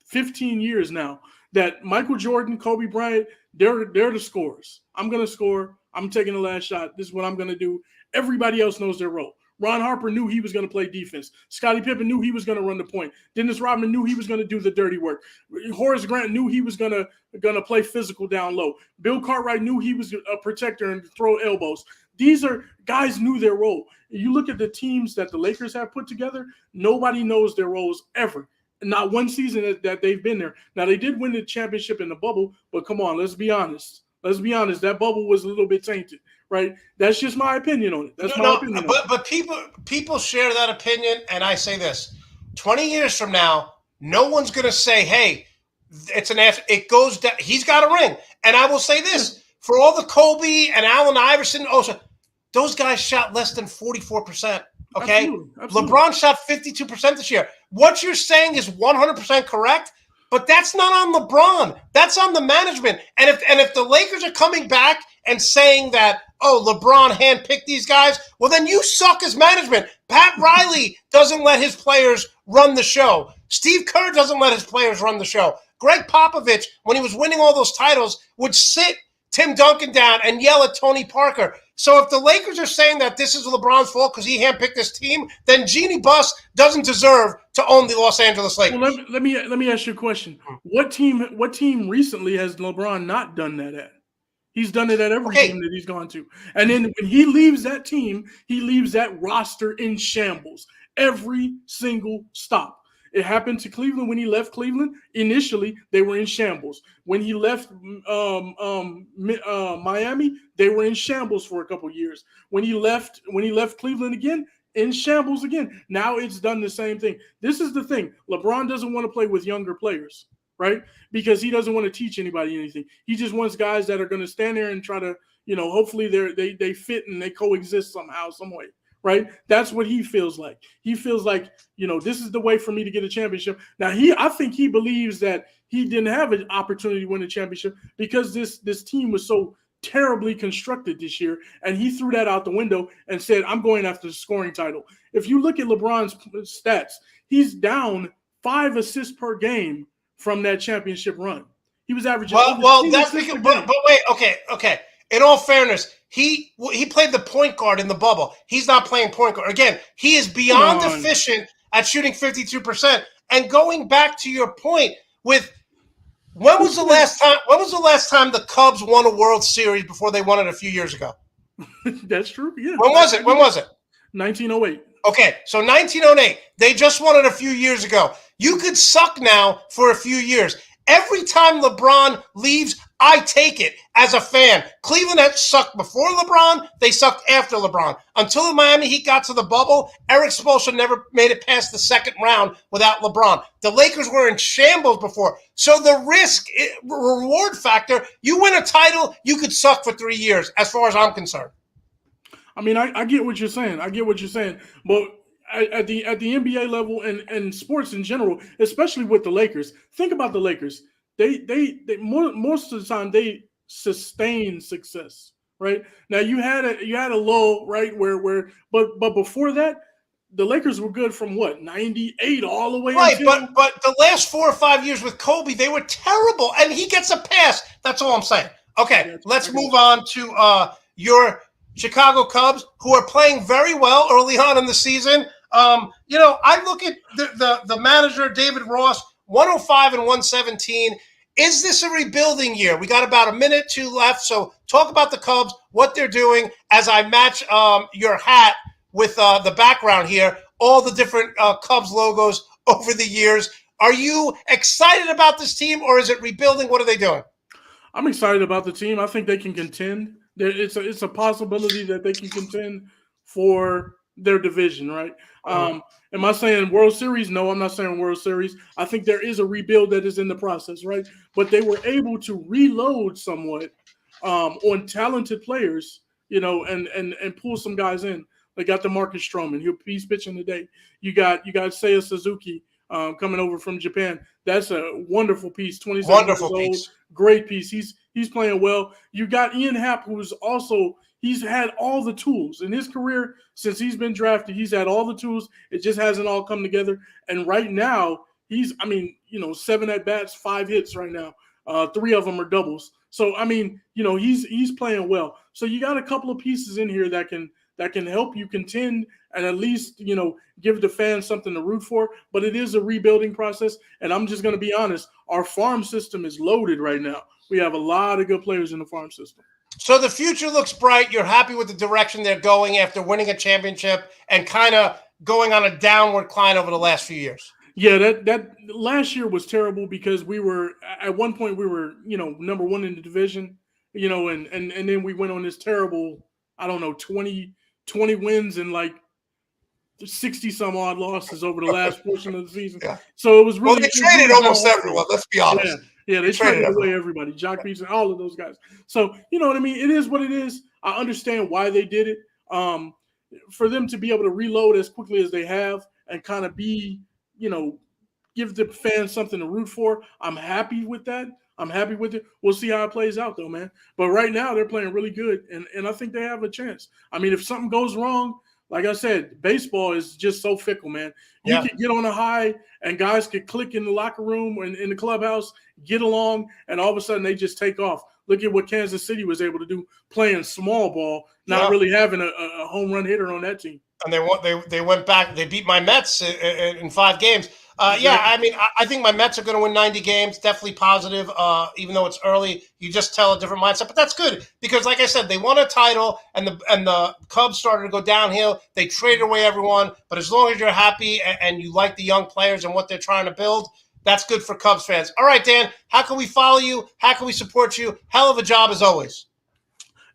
15 years now, that Michael Jordan, Kobe Bryant, they're the scorers. I'm going to score. I'm taking the last shot. This is what I'm going to do. Everybody else knows their role. Ron Harper knew he was going to play defense. Scottie Pippen knew he was going to run the point. Dennis Rodman knew he was going to do the dirty work. Horace Grant knew he was going to play physical down low. Bill Cartwright knew he was a protector and throw elbows. These are guys knew their role. You look at the teams that the Lakers have put together, nobody knows their roles ever. Not one season that they've been there. Now, they did win the championship in the bubble, but come on, let's be honest. That bubble was a little bit tainted, right? That's just my opinion on it. That's my opinion. But people share that opinion, and I say this: 20 years from now, no one's going to say, "Hey, it goes down. He's got a ring." And I will say this: for all the Kobe and Allen Iverson, also those guys shot less than 44%. Okay, absolutely. LeBron shot 52% this year. What you're saying is 100% correct. But that's not on LeBron. That's on the management. And if the Lakers are coming back and saying that, LeBron handpicked these guys, well, then you suck as management. Pat Riley doesn't let his players run the show. Steve Kerr doesn't let his players run the show. Greg Popovich, when he was winning all those titles, would sit Tim Duncan down and yell at Tony Parker. So if the Lakers are saying that this is LeBron's fault because he handpicked this team, then Jeannie Buss doesn't deserve to own the Los Angeles Lakers. Well, let me ask you a question. What team recently has LeBron not done that at? He's done it at every team that he's gone to. And then when he leaves that team, he leaves that roster in shambles every single stop. It happened to Cleveland when he left Cleveland. Initially, they were in shambles. When he left Miami, they were in shambles for a couple of years. When he left Cleveland again, in shambles again. Now it's done the same thing. This is the thing. LeBron doesn't want to play with younger players, right? Because he doesn't want to teach anybody anything. He just wants guys that are going to stand there and try to, hopefully they fit and they coexist somehow, some way. Right? That's what he feels like. He feels like, this is the way for me to get a championship. Now, I think he believes that he didn't have an opportunity to win a championship because this team was so terribly constructed this year, and he threw that out the window and said, I'm going after the scoring title. If you look at LeBron's stats, he's down 5 assists per game from that championship run. He was averaging that's because, but wait, okay. In all fairness, he played the point guard in the bubble. He's not playing point guard. Again, he is beyond efficient at shooting 52%. And going back to your point with when was the last time the Cubs won a World Series before they won it a few years ago? That's true. Yeah. When was it? 1908. Okay, so 1908. They just won it a few years ago. You could suck now for a few years. Every time LeBron leaves, I take it as a fan. Cleveland had sucked before LeBron. They sucked after LeBron. Until the Miami Heat got to the bubble, Eric Spoelstra never made it past the second round without LeBron. The Lakers were in shambles before. So the risk-reward factor, you win a title, you could suck for 3 years, as far as I'm concerned. I mean, I get what you're saying. But at the NBA level and sports in general, especially with the Lakers, think about the Lakers. They most of the time sustained success. Right now, you had a lull, right? But before that, the Lakers were good from what, 98 all the way Right, until but the last 4 or 5 years with Kobe, they were terrible, and he gets a pass. That's all I'm saying. Okay, let's move on to your Chicago Cubs, who are playing very well early on in the season. I look at the manager, David Ross, 105 and 117. Is this a rebuilding year? We got about a minute, two left. So talk about the Cubs, what they're doing, as I match your hat with the background here, all the different Cubs logos over the years. Are you excited about this team, or is it rebuilding? What are they doing? I'm excited about the team. I think they can contend. It's a possibility that they can contend for their division, right? Am I saying World Series? No, I'm not saying World Series. I think there is a rebuild that is in the process, right? But they were able to reload somewhat on talented players, and pull some guys in. They got the Marcus Stroman. He's pitching today. You got Seiya Suzuki coming over from Japan. That's a wonderful piece. 27 years old, great piece. He's playing well. You got Ian Happ, he's had all the tools in his career since he's been drafted. He's had all the tools. It just hasn't all come together. And right now, he's 7 at bats, 5 hits right now. 3 of them are doubles. So he's playing well. So you got a couple of pieces in here that can help you contend and at least, give the fans something to root for. But it is a rebuilding process. And I'm just going to be honest, our farm system is loaded right now. We have a lot of good players in the farm system. So the future looks bright. You're happy with the direction they're going after winning a championship and kind of going on a downward climb over the last few years. Yeah, that last year was terrible because at one point we were, number 1 in the division, and then we went on this terrible, 20 wins and like 60 some odd losses over the last portion of the season. Yeah. So it was really. Well, they traded almost everyone. Let's be honest. Yeah, they traded away everybody. Jock Beats and all of those guys. So you know what I mean. It is what it is. I understand why they did it. For them to be able to reload as quickly as they have and kind of be, give the fans something to root for. I'm happy with that. I'm happy with it. We'll see how it plays out, though, man. But right now, they're playing really good, and I think they have a chance. I mean, if something goes wrong, like I said, baseball is just so fickle, man. You could get on a high, and guys could click in the locker room or in the clubhouse, get along, and all of a sudden they just take off. Look at what Kansas City was able to do playing small ball, not really having a home run hitter on that team. And they went back. They beat my Mets in 5 games. I think my Mets are going to win 90 games. Definitely positive. Even though it's early, you just tell a different mindset. But that's good because, like I said, they won a title, and the Cubs started to go downhill. They traded away everyone. But as long as you're happy and you like the young players and what they're trying to build, that's good for Cubs fans. All right, Dan, how can we follow you? How can we support you? Hell of a job as always.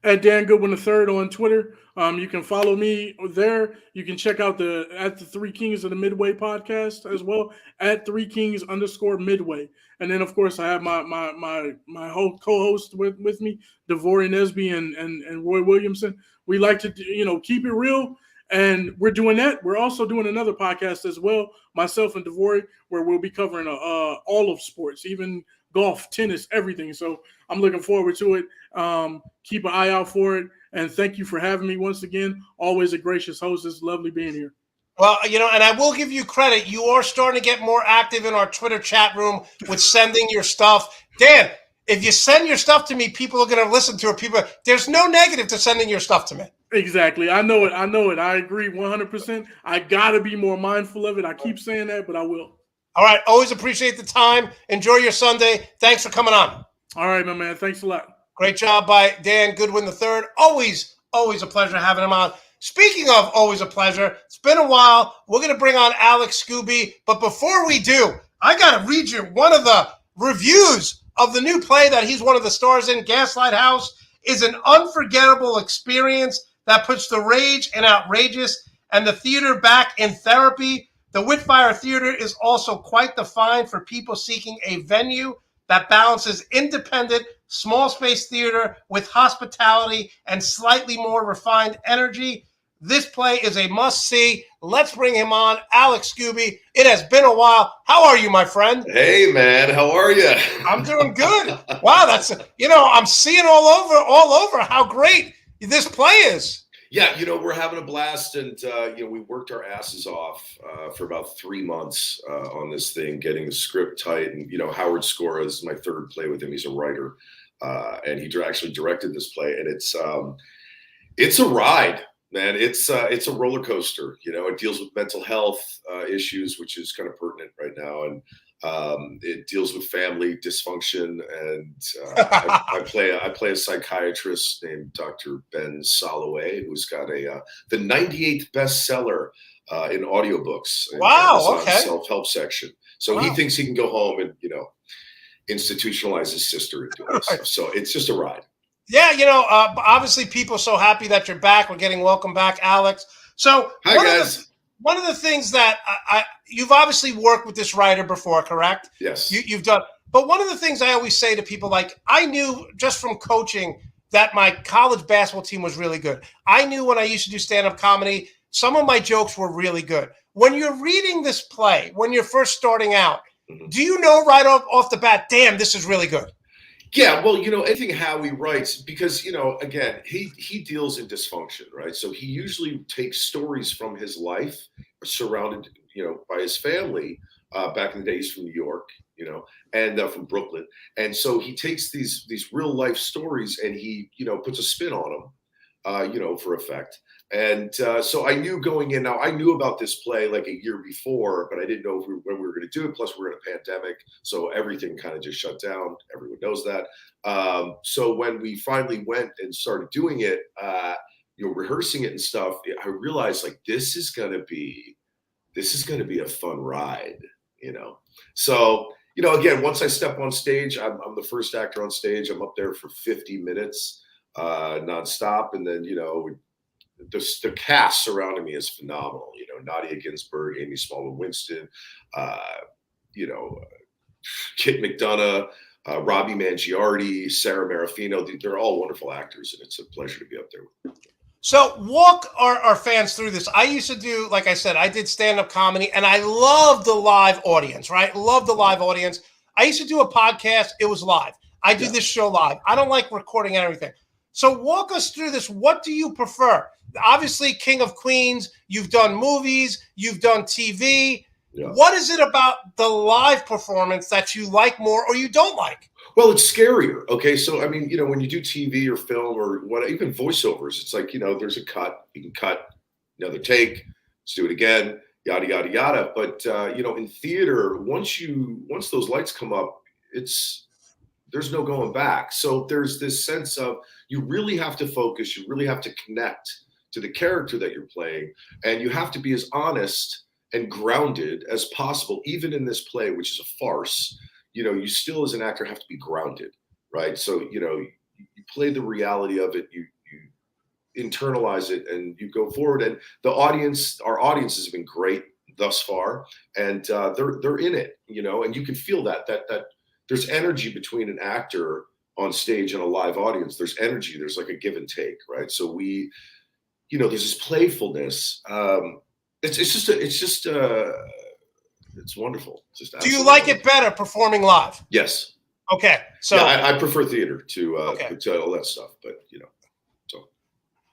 At Dan Goodwin III on Twitter. You can follow me there. You can check out at the 3 Kings of the Midway podcast as well, at 3Kings_Midway. And then, of course, I have my whole co-host with me, Devori Nesby and Roy Williamson. We like to, keep it real. And we're doing that. We're also doing another podcast as well, myself and Devori, where we'll be covering all of sports, even golf, tennis, everything. So I'm looking forward to it. Keep an eye out for it. And thank you for having me once again. Always a gracious host. It's lovely being here. Well, and I will give you credit. You are starting to get more active in our Twitter chat room with sending your stuff. Dan, if you send your stuff to me, people are going to listen to it. There's no negative to sending your stuff to me. Exactly. I know it. I agree 100%. I got to be more mindful of it. I keep saying that, but I will. All right. Always appreciate the time. Enjoy your Sunday. Thanks for coming on. All right, my man. Thanks a lot. Great job by Dan Goodwin III. Always a pleasure having him on. Speaking of always a pleasure, it's been a while. We're going to bring on Alex Skuby. But before we do, I got to read you one of the reviews of the new play that he's one of the stars in. Gaslight House is an unforgettable experience that puts the rage and outrageous and the theater back in therapy. The Whitfire Theater is also quite the find for people seeking a venue that balances independent, small space theater with hospitality and slightly more refined energy. This play is a must-see. Let's bring him on. Alex Skuby, it has been a while. How are you, my friend? Hey, man. How are you? I'm doing good. Wow, that's, I'm seeing all over how great this play is. Yeah, we're having a blast, and we worked our asses off for about 3 months on this thing, getting the script tight. And Howard Skora is my third play with him. He's a writer, and he actually directed this play, and it's a ride, man. It's a roller coaster. It deals with mental health issues, which is kind of pertinent right now, and it deals with family dysfunction, and I play a psychiatrist named Dr. Ben Soloway, who's got the 98th bestseller in audiobooks in Wow, okay. Self-help section. So Wow. He thinks he can go home and institutionalize his sister into it. Right. So it's just a ride. Yeah, obviously people are so happy that you're back. We're getting welcome back, Alex. So Hi, guys. One of the things that you've obviously worked with this writer before, correct? Yes. You've done. But one of the things I always say to people, like, I knew just from coaching that my college basketball team was really good. I knew when I used to do stand-up comedy, some of my jokes were really good. When you're reading this play, when you're first starting out, do you know right off the bat, damn, this is really good? Yeah, well, anything Howie writes, because, again, he deals in dysfunction, right? So he usually takes stories from his life, surrounded, by his family. Back in the days from New York, and from Brooklyn. And so he takes these real life stories and he, puts a spin on them, for effect. And so I knew going in. Now I knew about this play like a year before, but I didn't know when we were going to do it. Plus, we're in a pandemic, so everything kind of just shut down. Everyone knows that. So when we finally went and started doing it, rehearsing it and stuff, I realized like this is going to be a fun ride, So again, once I step on stage, I'm the first actor on stage. I'm up there for 50 minutes, nonstop, and then the cast surrounding me is phenomenal. Nadia Ginsburg, Amy Smallwood Winston, Kit McDonough, Robbie Mangiardi, Sarah Marafino. They're all wonderful actors, and it's a pleasure to be up there with them. So walk our fans through this. I used to do, like I said, I did stand-up comedy, and I love the live audience, right? Love the live audience. I used to do a podcast. It was live. I do this show live. I don't like recording and everything. So walk us through this. What do you prefer? Obviously, King of Queens, you've done movies, you've done TV. Yeah. What is it about the live performance that you like more or you don't like? Well, it's scarier. Okay. So, I mean, when you do TV or film or what, even voiceovers, it's like, there's a cut, you can cut another take, let's do it again, yada, yada, yada. But, in theater, once those lights come up, there's no going back. So there's this sense of you really have to focus. You really have to connect to the character that you're playing. And you have to be as honest and grounded as possible, even in this play, which is a farce. You still as an actor have to be grounded, right? So, you play the reality of it, you internalize it, and you go forward. And our audiences have been great thus far, and they're in it, and you can feel that there's energy between an actor on stage and a live audience. There's energy, there's like a give and take, right? So there's this playfulness. It's wonderful. Do you like it better performing live? Yes. Okay. So yeah, I prefer theater to all that stuff, but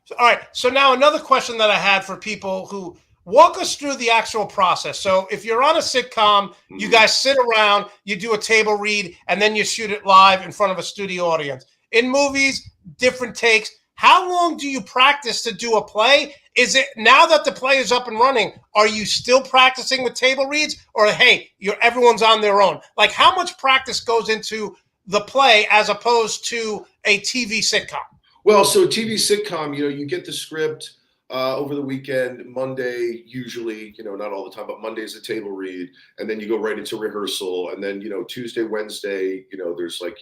so all right. So now another question that I had for people who walk us through the actual process. So if you're on a sitcom, you guys sit around, you do a table read, and then you shoot it live in front of a studio audience. In movies, different takes. How long do you practice to do a play? Is it now that the play is up and running, are you still practicing with table reads, or hey, everyone's on their own? Like, how much practice goes into the play as opposed to a TV sitcom? Well, so TV sitcom, you get the script over the weekend. Monday, usually, not all the time, but Monday is a table read, and then you go right into rehearsal. And then, Tuesday, Wednesday, there's like,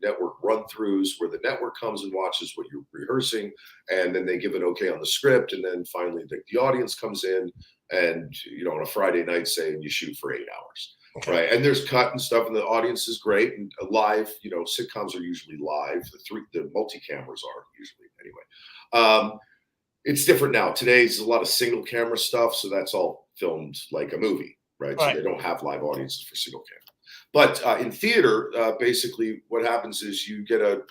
network run-throughs where the network comes and watches what you're rehearsing, and then they give an okay on the script. And then finally the audience comes in and, on a Friday night, say, and you shoot for 8 hours. Okay. Right. And there's cut and stuff, and the audience is great. And live, sitcoms are usually live. The multi-cameras are usually anyway. It's different now. Today's a lot of single camera stuff, so that's all filmed like a movie, right? So they don't have live audiences for single camera. But in theater, basically, what happens is you get a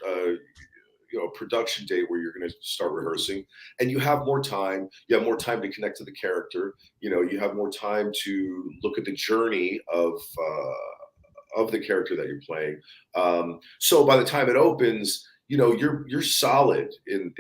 production date where you're going to start rehearsing, and you have more time. You have more time to connect to the character. You have more time to look at the journey of the character that you're playing. So by the time it opens, you're solid in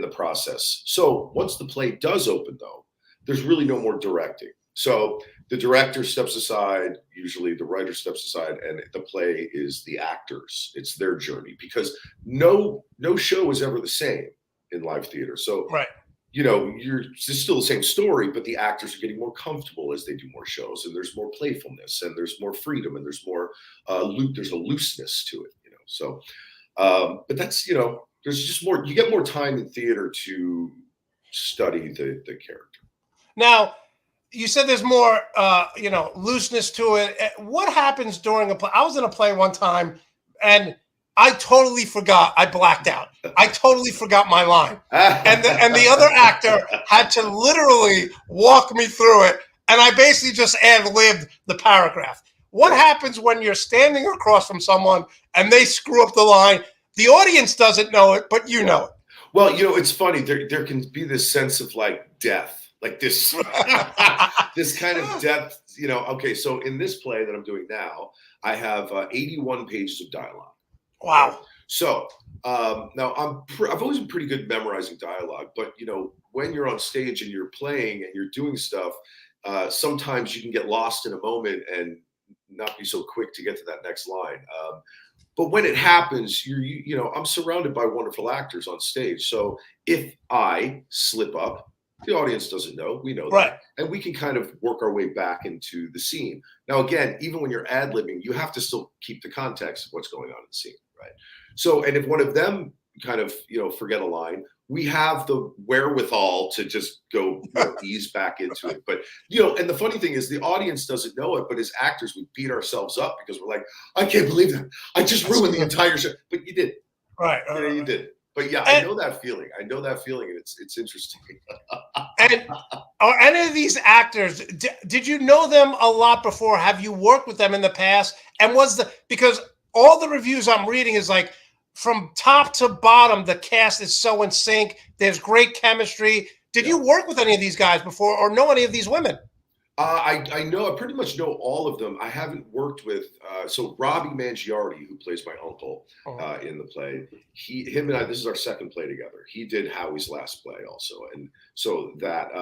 the process. So once the play does open, though, there's really no more directing. So the director steps aside, usually the writer steps aside, and the play is the actors. It's their journey, because no show is ever the same in live theater. So it's still the same story, but the actors are getting more comfortable as they do more shows, and there's more playfulness, and there's more freedom, and there's more there's a looseness to it. So, but that's there's just more. You get more time in theater to study the character. Now, you said there's more, looseness to it. What happens during a play? I was in a play one time, and I totally forgot. I blacked out. I totally forgot my line, and the other actor had to literally walk me through it, and I basically just ad-libbed the paragraph. What happens when you're standing across from someone and they screw up the line? The audience doesn't know it, but you know it. Well, it's funny. There can be this sense of like death, like this, this kind of depth. Okay, so in this play that I'm doing now, I have 81 pages of dialogue. Wow. So now I've always been pretty good memorizing dialogue, but when you're on stage and you're playing and you're doing stuff, sometimes you can get lost in a moment and not be so quick to get to that next line. But when it happens, I'm surrounded by wonderful actors on stage. So if I slip up, the audience doesn't know. We know that. And we can kind of work our way back into the scene. Now, again, even when you're ad-libbing, you have to still keep the context of what's going on in the scene, right? So, and if one of them kind of, forget a line, we have the wherewithal to just go ease back into it. But, and the funny thing is the audience doesn't know it, but as actors, we beat ourselves up because we're like, I can't believe that. I just ruined the entire show. But you did. Right. You did. But yeah, I know that feeling. And it's interesting. And are any of these actors, did you know them a lot before? Have you worked with them in the past? And because all the reviews I'm reading is like, from top to bottom, the cast is so in sync. There's great chemistry. Did you work with any of these guys before, or know any of these women? I pretty much know all of them. I haven't worked with so Robbie Mangiardi, who plays my uncle in the play. Him and I, this is our second play together. He did Howie's last play also, and so that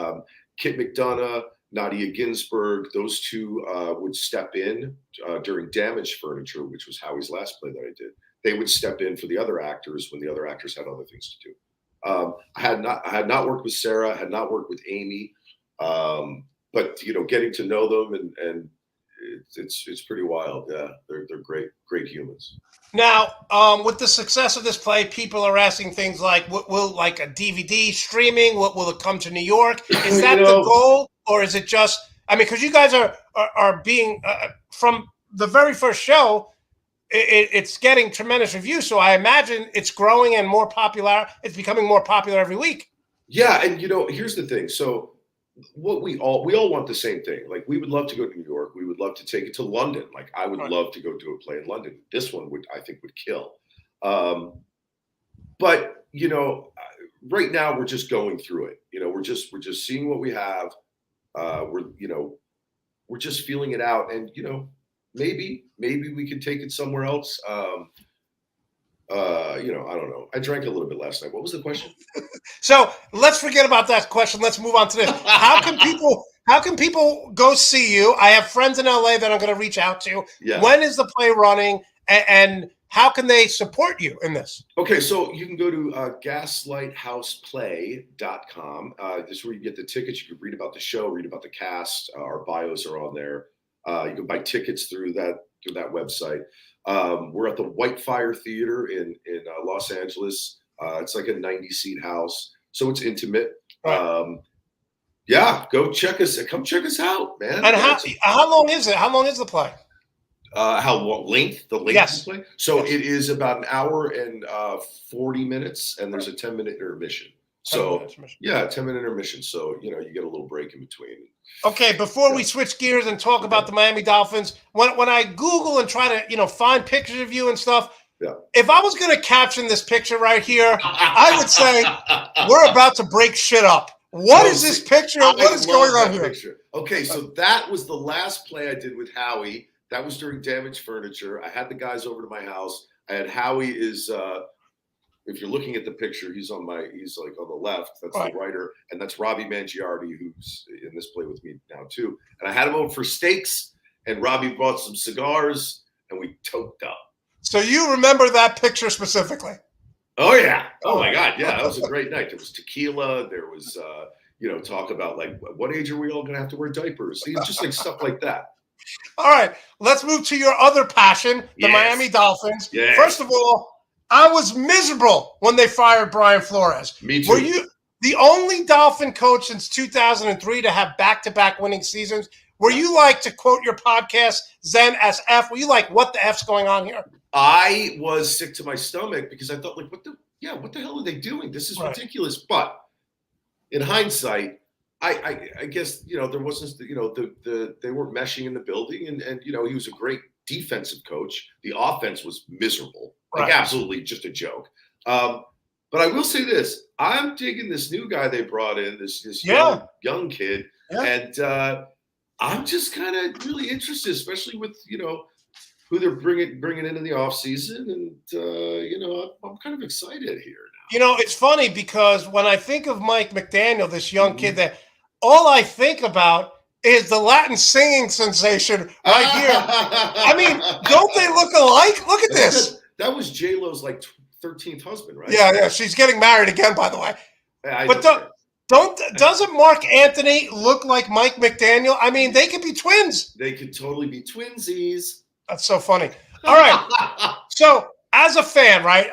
Kit McDonough, Nadia Ginsburg, those two would step in during Damaged Furniture, which was Howie's last play that I did. They would step in for the other actors when the other actors had other things to do. I had not worked with Sarah, had not worked with Amy, but getting to know them and it's pretty wild. Yeah, they're great humans. Now, with the success of this play, people are asking things like, will like a DVD streaming? Will it come to New York? Is that the goal, or is it just? I mean, because you guys are being from the very first show. It's getting tremendous reviews, so I imagine it's growing and more popular. It's becoming more popular every week. Yeah, and here's the thing. So, what we all want the same thing. Like, we would love to go to New York. We would love to take it to London. Like, I would love to go do a play in London. This one I think would kill. But right now we're just going through it. We're just seeing what we have. We're just feeling it out, and maybe we could take it somewhere else. I don't know. I drank a little bit last night. What was the question? So let's forget about that question. Let's move on to this. How can people go see you? I have friends in LA that I'm going to reach out to. Yeah. When is the play running, and how can they support you in this? Okay, so you can go to gaslighthouseplay.com. This is where you get the tickets. You can read about the show, read about the cast. Our bios are on there. You can buy tickets through that website. We're at the Whitefire Theater in Los Angeles. It's like a 90-seat house, so it's intimate. Right. Yeah, go check us. Come check us out, man. And how long is it? How long is the play? Length? The length of the play? So it is about an hour and 40 minutes, and there's a 10-minute intermission. So 10 minutes. yeah, 10-minute intermission. So you get a little break in between. Okay, before we switch gears and talk about the Miami Dolphins, when I Google and try to find pictures of you and stuff, if I was going to caption this picture right here, I would say we're about to break shit up. What is this picture? What is going on here? Picture. Okay, so that was the last play I did with Howie. That was during Damaged Furniture. I had the guys over to my house. I had Howie is. If you're looking at the picture, he's like on the left. That's the writer, and that's Robbie Mangiardi, who's in this play with me now too. And I had him over for steaks, and Robbie brought some cigars, and we toked up. So you remember that picture specifically? Oh yeah! Oh my God! Yeah, that was a great night. There was tequila. There was talk about like what age are we all going to have to wear diapers? It's just like stuff like that. All right, let's move to your other passion, the Miami Dolphins. Yes. First of all, I was miserable when they fired Brian Flores. Me too. Were you the only Dolphin coach since 2003 to have back-to-back winning seasons? Were you like, to quote your podcast, Zen as F, were you like, what the F's going on here? I was sick to my stomach because I thought, like, what the hell are they doing? This is ridiculous. But in hindsight, I guess, there wasn't, they weren't meshing in the building. And he was a great defensive coach. The offense was miserable. Like absolutely just a joke. But I will say this: I'm digging this new guy they brought in, this young kid, and I'm just kind of really interested, especially with who they're bringing in the offseason, and I'm kind of excited here now. It's funny because when I think of Mike McDaniel, this young kid, that all I think about is the Latin singing sensation right here. I mean, don't they look alike? Look at this. That was J-Lo's like 13th husband, right? Yeah. She's getting married again, by the way. But doesn't Mark Anthony look like Mike McDaniel? I mean, they could be twins. They could totally be twinsies. That's so funny. All right. So as a fan, right,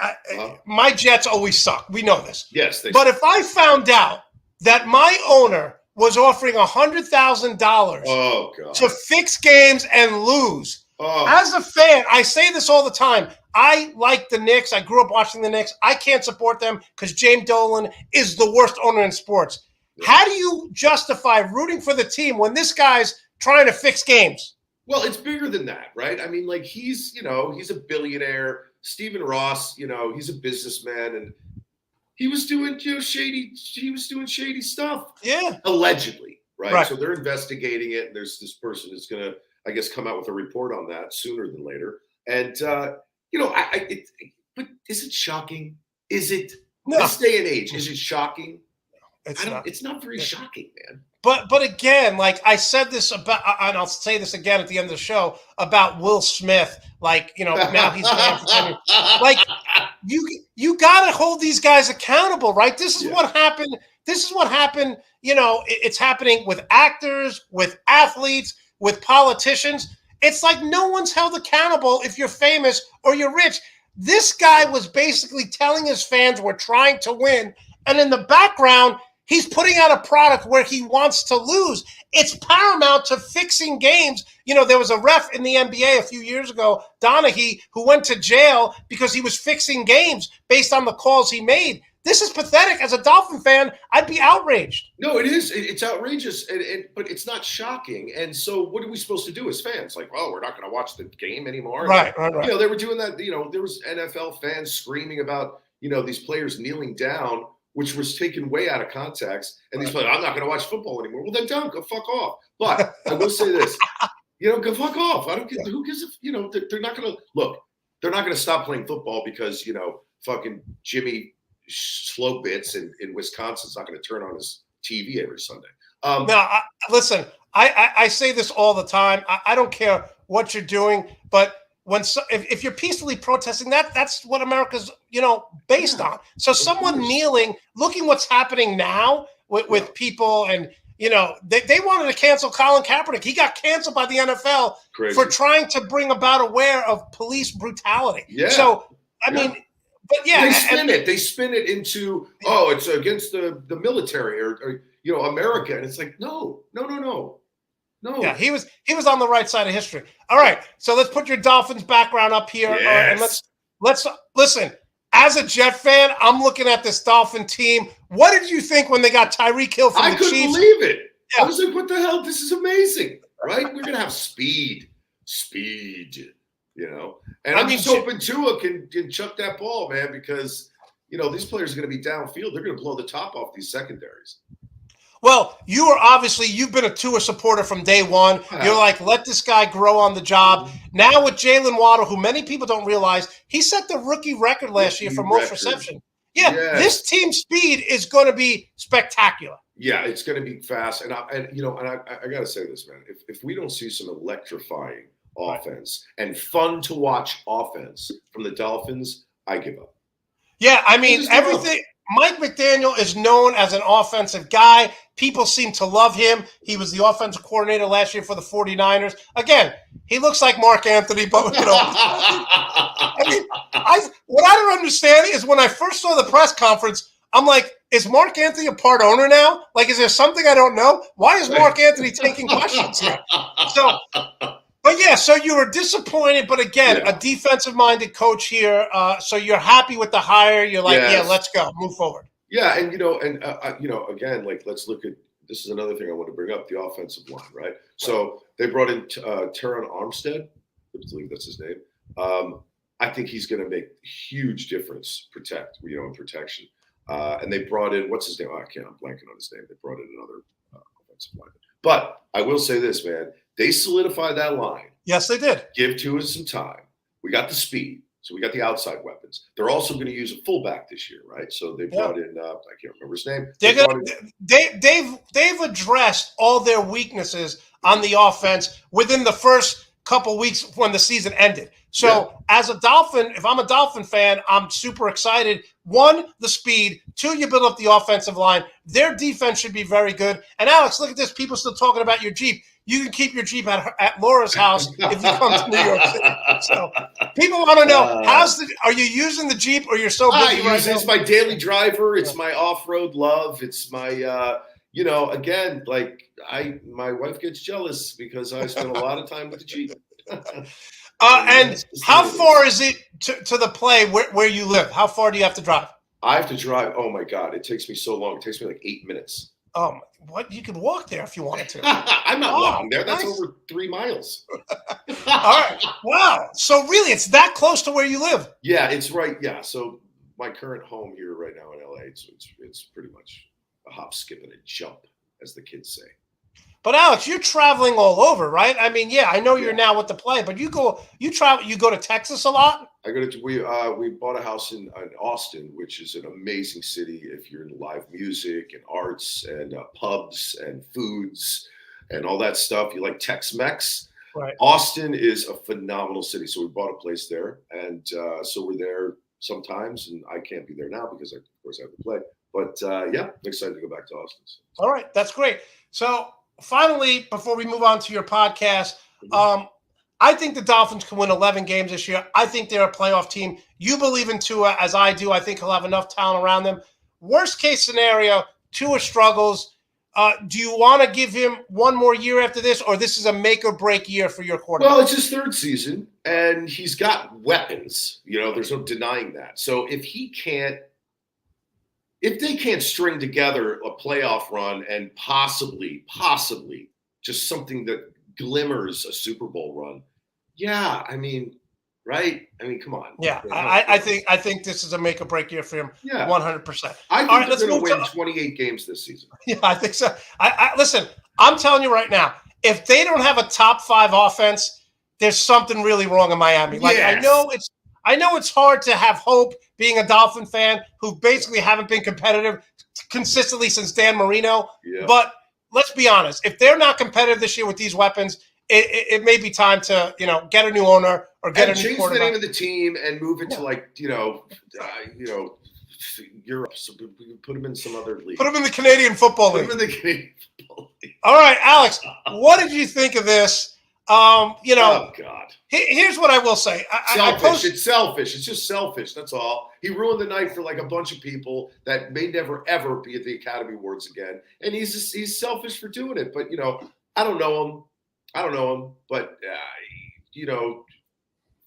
my Jets always suck. We know this. Yes. But if I found out that my owner was offering $100,000 to fix games and lose, as a fan, I say this all the time. I like the Knicks. I grew up watching the Knicks. I can't support them because James Dolan is the worst owner in sports. Yeah. How do you justify rooting for the team when this guy's trying to fix games? Well, it's bigger than that, right? I mean, like he's a billionaire. Stephen Ross, he's a businessman, and he was doing, shady stuff. Yeah. Allegedly, right? So they're investigating it, and there's this person who's going to, I guess, come out with a report on that sooner than later. And, but is it shocking? Is it this day and age? Is it shocking? It's not very shocking, man. But again, like I said this about, and I'll say this again at the end of the show about Will Smith. Like, now he's banned for 10 years. Like, you got to hold these guys accountable, right? This is what happened. This is what happened. It's happening with actors, with athletes, with politicians. It's like no one's held accountable if you're famous or you're rich. This guy was basically telling his fans we're trying to win. And in the background, he's putting out a product where he wants to lose. It's paramount to fixing games. There was a ref in the NBA a few years ago, Donaghy, who went to jail because he was fixing games based on the calls he made. This is pathetic. As a Dolphin fan, I'd be outraged. No, it is. It's outrageous, but it's not shocking. And so what are we supposed to do as fans? Like, well, we're not going to watch the game anymore. Right. They were doing that. There was NFL fans screaming about, these players kneeling down, which was taken way out of context. And these players, I'm not going to watch football anymore. Well, then don't. Go fuck off. But I will say this. Go fuck off. I don't get who gives a, they're not going to look. They're not going to stop playing football because, fucking Jimmy Slowbits in Wisconsin's not going to turn on his TV every Sunday. Listen, I say this all the time. I don't care what you're doing, but if you're peacefully protesting, that's what America's based on. So someone kneeling, looking what's happening now with people, and they wanted to cancel Colin Kaepernick. He got canceled by the NFL for trying to bring about aware of police brutality. Yeah. So I mean. But they spin it into it's against the military or America, and it's like no. Yeah, he was on the right side of history. All right, so let's put your Dolphins background up here, and let's listen. as a Jet fan, I'm looking at this Dolphin team. What did you think when they got Tyreek Hill from the Chiefs? I couldn't believe it. Yeah. I was like, what the hell? This is amazing, right? We're going to have speed, And I'm just hoping Tua can chuck that ball, man, because, these players are going to be downfield. They're going to blow the top off these secondaries. Well, you've been a Tua supporter from day one. You're like, let this guy grow on the job. Now with Jalen Waddle, who many people don't realize, he set the rookie record last year for most reception. Yeah, This team's speed is going to be spectacular. Yeah, it's going to be fast. And I got to say this, man. If we don't see some electrifying offense and fun to watch offense from the Dolphins, I give up. Yeah, I mean, everything. Mike McDaniel is known as an offensive guy. People seem to love him. He was the offensive coordinator last year for the 49ers. Again, he looks like Mark Anthony, but what I don't understand is when I first saw the press conference, I'm like, is Mark Anthony a part owner now? Like, is there something I don't know? Why is Mark Anthony taking questions here? So you were disappointed, but again, a defensive-minded coach here. So you're happy with the hire. You're like, let's go, move forward. Yeah, and again, like let's look at this is another thing I want to bring up: the offensive line, right? So they brought in Teron Armstead, I believe that's his name. I think he's going to make huge difference in protection. And they brought in what's his name? I'm blanking on his name. They brought in another offensive lineman. But I will say this, man. They solidified that line. Yes, they did. Give Tua some time. We got the speed. So we got the outside weapons. They're also going to use a fullback this year, right? So they brought in, I can't remember his name. They've addressed all their weaknesses on the offense within the first couple weeks when the season ended. So as a Dolphin, if I'm a Dolphin fan, I'm super excited. One, the speed. Two, you build up the offensive line. Their defense should be very good. And Alex, look at this. People still talking about your Jeep. You can keep your Jeep at Laura's house if you come to New York City. So people want to know, are you using the Jeep or you're so busy right now? It's my daily driver. It's my off-road love. It's my, again, like my wife gets jealous because I spend a lot of time with the Jeep. And how far is it to the play where you live? How far do you have to drive? I have to drive. Oh, my God. It takes me so long. It takes me like 8 minutes. What? You could walk there if you wanted to. I'm not walking there. That's over 3 miles. All right. Wow. So really, it's that close to where you live? Yeah, it's right. Yeah. So my current home here right now in LA, it's pretty much a hop, skip, and a jump, as the kids say. But Alex, you're traveling all over, right? I mean, I know you're now with the play, but you travel. You go to Texas a lot. We bought a house in Austin, which is an amazing city if you're into live music and arts and pubs and foods and all that stuff. You like Tex-Mex. Right. Austin is a phenomenal city, so we bought a place there, and so we're there sometimes. And I can't be there now because, of course, I have to play. But I'm excited to go back to Austin. All right, that's great. So. Finally, before we move on to your podcast, I think the Dolphins can win 11 games this year. I think they're a playoff team. You believe in Tua as I do. I think he'll have enough talent around them. Worst case scenario, Tua struggles. Do you want to give him one more year after this, or this is a make or break year for your quarterback? Well, it's his third season, and he's got weapons. There's no denying that. So if they can't string together a playoff run and possibly just something that glimmers a Super Bowl run, right? I mean, come on. Yeah, I think this is a make or break year for him. 100%. I think they're going to win 28 games this season. Yeah, I think so. Listen, I'm telling you right now, if they don't have a top 5 offense, there's something really wrong in Miami. Like I know it's hard to have hope being a Dolphin fan who basically haven't been competitive consistently since Dan Marino. Yeah. But let's be honest, if they're not competitive this year with these weapons, it may be time to get a new owner or get a new quarterback. Change the name of the team and move it to Europe. So we can put them in some other league. Put them in the Canadian Football League. Put them in the Canadian Football League. All right, Alex, what did you think of this? Oh God! Here's what I will say. It's selfish. It's just selfish. That's all. He ruined the night for like a bunch of people that may never ever be at the Academy Awards again, and he's selfish for doing it. But I don't know him. But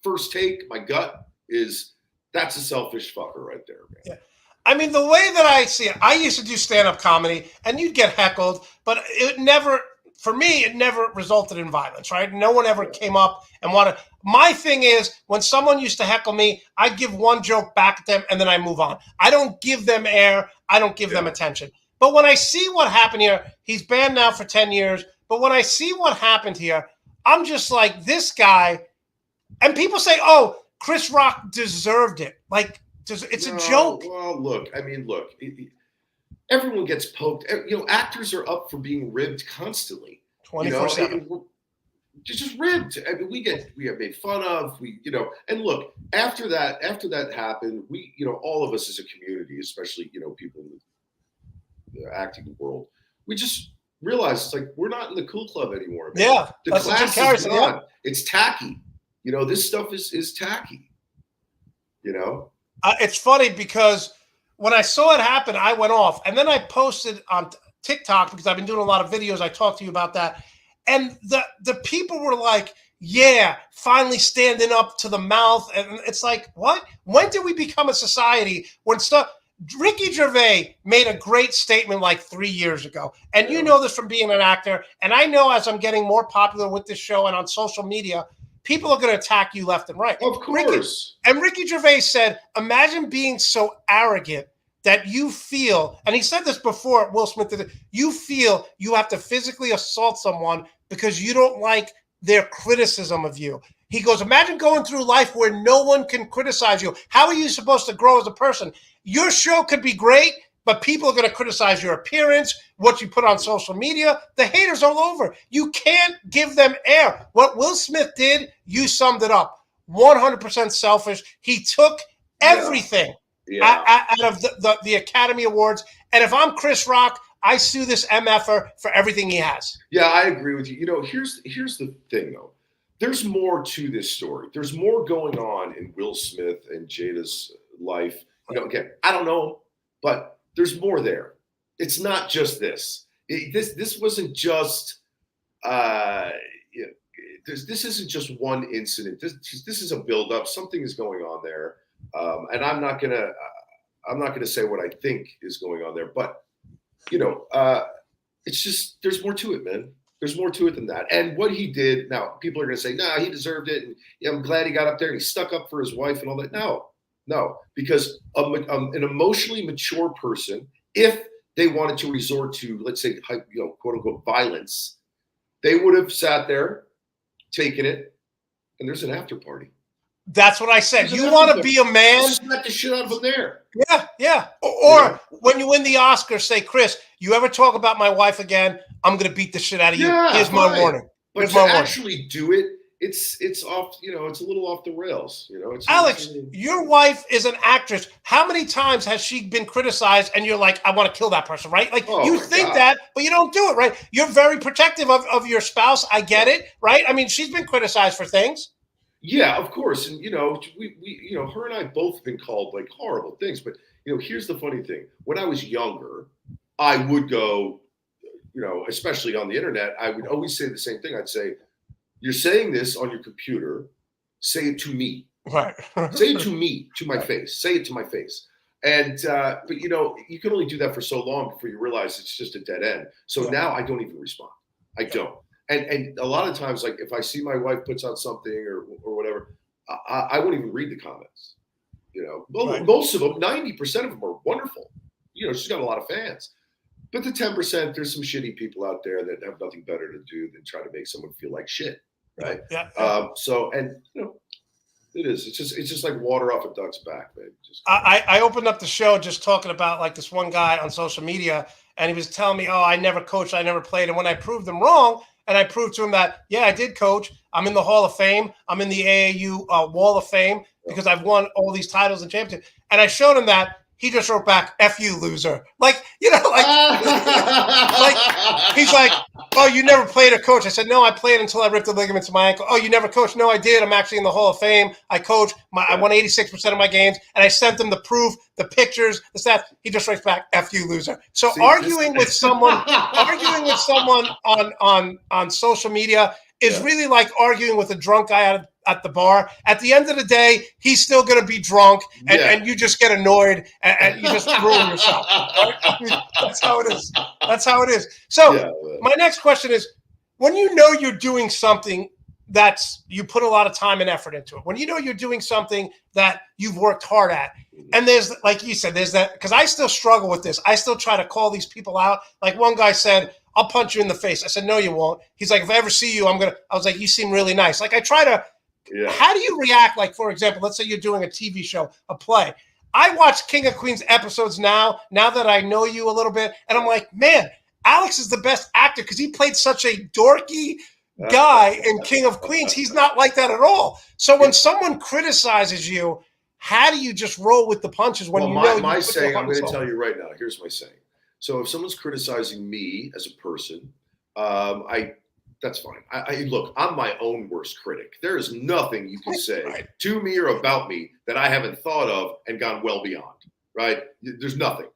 first take, my gut is That's a selfish fucker right there, man. Yeah. I mean, the way that I see it, I used to do stand-up comedy, and you'd get heckled, but it never, for me, it never resulted in violence, right? No one ever came up and wanted. My thing is, when someone used to heckle me, I give one joke back at them, and then I move on. I don't give them air. I don't give them attention. But when I see what happened here, he's banned now for 10 years, but when I see what happened here, I'm just like, this guy, and people say, oh, Chris Rock deserved it. Like, it's a joke. Well, look, everyone gets poked. Actors are up for being ribbed constantly. 24/7. Just ribbed. I mean, we get made fun of. And look, after that happened, all of us as a community, especially people in the acting world, we just realized it's like we're not in the cool club anymore, man. Yeah, the class is gone. Yeah. It's tacky. This stuff is tacky. It's funny because when I saw it happen, I went off, and then I posted on TikTok because I've been doing a lot of videos. I talked to you about that, and the people were like, "Yeah, finally standing up to the mouth." And it's like, what? When did we become a society when stuff? Ricky Gervais made a great statement like 3 years ago, and you know this from being an actor, and I know as I'm getting more popular with this show and on social media, people are going to attack you left and right. Of course. Ricky Gervais said, imagine being so arrogant that you feel, and he said this before, Will Smith did it, you feel you have to physically assault someone because you don't like their criticism of you. He goes, imagine going through life where no one can criticize you. How are you supposed to grow as a person? Your show could be great, but people are going to criticize your appearance, what you put on social media. The haters all over. You can't give them air. What Will Smith did, you summed it up. 100% selfish. He took everything out of the Academy Awards. And if I'm Chris Rock, I sue this MFer for everything he has. Yeah, I agree with you. Here's the thing, though. There's more to this story. There's more going on in Will Smith and Jada's life. Again, I don't know, but there's more there. It's not just this. This wasn't just. This isn't just one incident. This is a buildup. Something is going on there, and I'm not gonna say what I think is going on there. But it's just there's more to it, man. There's more to it than that. And what he did. Now, people are gonna say, "Nah, he deserved it," and I'm glad he got up there and he stuck up for his wife and all that. No, because an emotionally mature person, if they wanted to resort to, let's say, quote unquote, violence, they would have sat there, taken it, and there's an after party. That's what I said. You want to be a man? Smack the shit out of him there. Yeah. Or when you win the Oscar, say, Chris, you ever talk about my wife again? I'm going to beat the shit out of you. Here's my warning. But to actually do it, it's off. It's a little off the rails. Alex, your wife is an actress. How many times has she been criticized? And you're like, I want to kill that person, right? Like you think that, but you don't do it, right? You're very protective of your spouse. I get it, right? I mean, she's been criticized for things. Yeah, of course, and we her and I both have been called like horrible things. But here's the funny thing: when I was younger, I would go, especially on the internet, I would always say the same thing. I'd say, "You're saying this on your computer. Say it to me. Right. Say it to me, to my face. Say it to my face." And but you can only do that for so long before you realize it's just a dead end. So now I don't even respond. I don't. And a lot of times, like if I see my wife puts out something or whatever, I won't even read the comments. Most of them, 90% of them are wonderful. She's got a lot of fans. But the 10%, there's some shitty people out there that have nothing better to do than try to make someone feel like shit, right? Yeah. It is. It's just like water off a duck's back, man. I opened up the show just talking about like this one guy on social media, and he was telling me, "Oh, I never coached, I never played," and when I proved him wrong. And I proved to him that, yeah, I did coach. I'm in the Hall of Fame. I'm in the AAU Wall of Fame because I've won all these titles and championships. And I showed him that. He just wrote back, F you, loser. Like he's like, oh, you never played or coached. I said, no, I played until I ripped the ligaments in my ankle. Oh, you never coached? No, I did. I'm actually in the Hall of Fame. I coached. I won 86% of my games. And I sent him the proof, the pictures, the stats. He just writes back, F you, loser. So arguing with someone on social media is really like arguing with a drunk guy at the bar. At the end of the day, he's still going to be drunk, and you just get annoyed, and you just ruin yourself. Right? I mean, that's how it is. That's how it is. So my next question is, when you know you're doing something that's you put a lot of time and effort into it, when you know you're doing something that you've worked hard at, and there's, like you said, there's that, because I still struggle with this. I still try to call these people out. Like one guy said, I'll punch you in the face. I said, no, you won't. He's like, if I ever see you, I was like, you seem really nice. Like I try to, how do you react? Like, for example, let's say you're doing a TV show, a play. I watch King of Queens episodes now that I know you a little bit. And I'm like, man, Alex is the best actor because he played such a dorky guy in King of Queens. He's not like that at all. So when someone criticizes you, how do you just roll with the punches when my saying, I'm going to tell you right now, here's my saying. So if someone's criticizing me as a person, that's fine. Look, I'm my own worst critic. There is nothing you can say to me or about me that I haven't thought of and gone well beyond, right? There's nothing.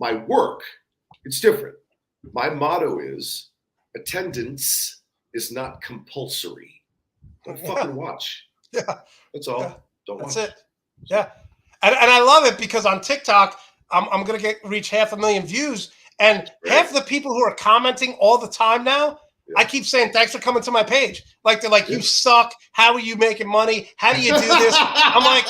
My work, it's different. My motto is attendance is not compulsory. Don't fucking watch. Yeah. That's all. Yeah. Don't watch. That's it. Yeah. And I love it because on TikTok, I'm going to reach 500,000 views. And half the people who are commenting all the time now, I keep saying, thanks for coming to my page. Like, they're like, you suck. How are you making money? How do you do this? I'm like,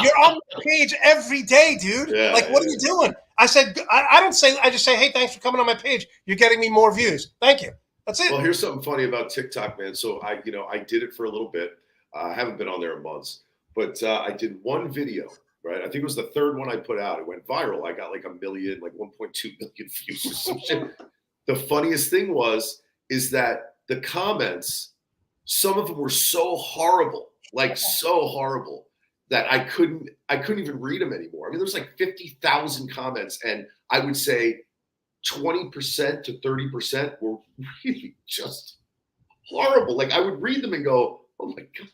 you're on my page every day, dude. Like, what are you doing? I said, I don't say, I just say, hey, thanks for coming on my page. You're getting me more views. Thank you. That's it. Well, here's something funny about TikTok, man. So I did it for a little bit. I haven't been on there in months, but I did one video, right? I think it was the third one I put out. It went viral. I got like 1 million, like 1.2 million views or some shit. The funniest thing is that the comments, some of them were so horrible, like so horrible that I couldn't even read them anymore. I mean, there's like 50,000 comments, and I would say 20% to 30% were really just horrible. Like I would read them and go, "Oh my god!"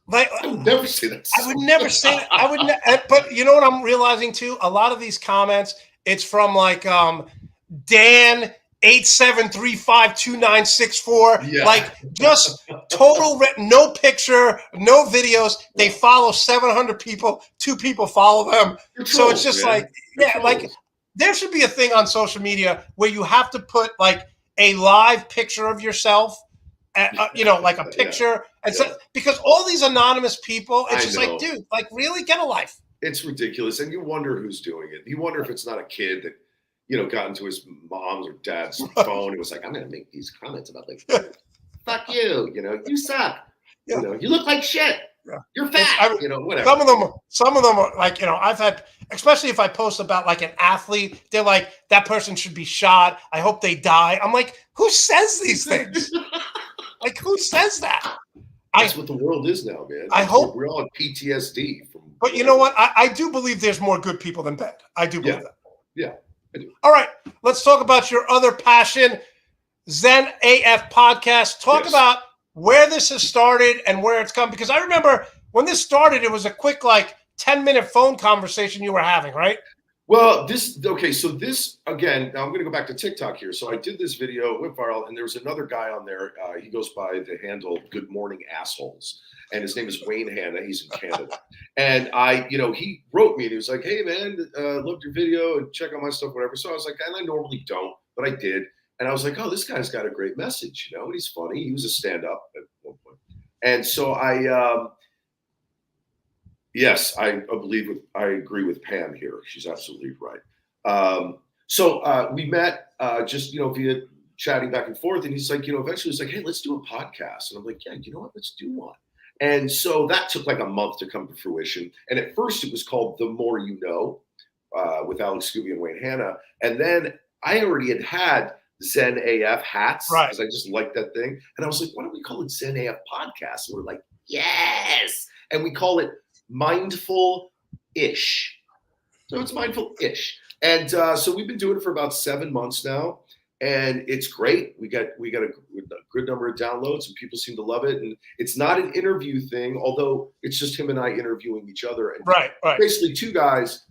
Like I would never say that. I would never say that. I would, but you know what I'm realizing too? A lot of these comments, it's from like Dan 87352964. Like just total no picture, no videos. They follow 700 people. 2 people follow them. So it's just like like. There should be a thing on social media where you have to put like a live picture of yourself, like a picture. And so, because all these anonymous people, it's just like, dude, like really get a life. It's ridiculous. And you wonder who's doing it. You wonder if it's not a kid that, got into his mom's or dad's phone and was like, I'm going to make these comments about like, fuck you, you suck. You look like shit. You're fat, whatever. Some of them are like, I've had, especially if I post about like an athlete, they're like, that person should be shot. I hope they die. I'm like, who says these things? Like, who says that? That's what the world is now, man. I hope we're all in PTSD. But you know what? I do believe there's more good people than bad. I do believe that. Yeah, I do. All right. Let's talk about your other passion, Zen AF podcast. Talk about where this has started and where it's come. Because I remember when this started, it was a quick, like 10-minute phone conversation you were having, right? Well, so this, again, now I'm going to go back to TikTok here. So I did this video, it went viral, and there was another guy on there. He goes by the handle Good Morning Assholes. And his name is Wayne Hanna. He's in Canada. And he wrote me and he was like, hey, man, loved your video and check out my stuff, whatever. So I was like, and I normally don't, but I did. And I was like, oh, this guy's got a great message, and he's funny. He was a stand-up at one point. And so I agree with Pam here. She's absolutely right. So we met just, via chatting back and forth. And he's like, eventually he's like, hey, let's do a podcast. And I'm like, yeah, you know what? Let's do one. And so that took like a month to come to fruition. And at first it was called The More You Know with Alex Skuby and Wayne Hanna. And then I already had Zen AF hats because I just liked that thing. And I was like, why don't we call it Zen AF podcast? And we're like, yes. And we call it Mindful-ish. So it's Mindful-ish. And so we've been doing it for about 7 months now. And it's great. We got a good number of downloads and people seem to love it. And it's not an interview thing, although it's just him and I interviewing each other. And basically 2 guys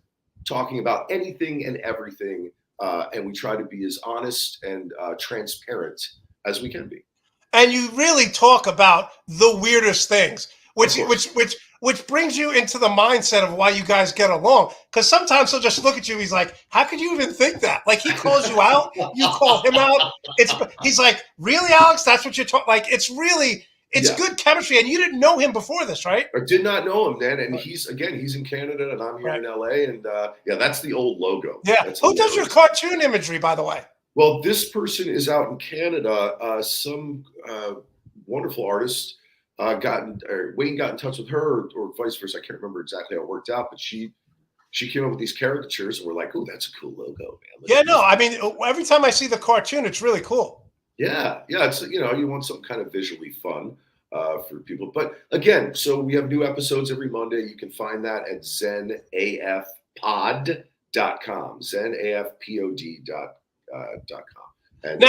talking about anything and everything. And we try to be as honest and transparent as we can be. And you really talk about the weirdest things. which brings you into the mindset of why you guys get along. Because sometimes he'll just look at you. He's like, "How could you even think that?" Like he calls you out, you call him out. He's like, "Really, Alex? That's what you're talking?" Like it's good chemistry. And you didn't know him before this, right? I did not know him, man. And he's in Canada, and I'm here in LA. And that's the old logo. Yeah. Who does your cartoon imagery, by the way? Well, this person is out in Canada. Some wonderful artist. Wayne got in touch with her, or vice versa. I can't remember exactly how it worked out, but she came up with these caricatures, and we're like, "Oh, that's a cool logo, man." Yeah, no, I mean, every time I see the cartoon, it's really cool. Yeah, it's you want something kind of visually fun for people. But again, so we have new episodes every Monday. You can find that at zenafpod.com, zenafpod.com. And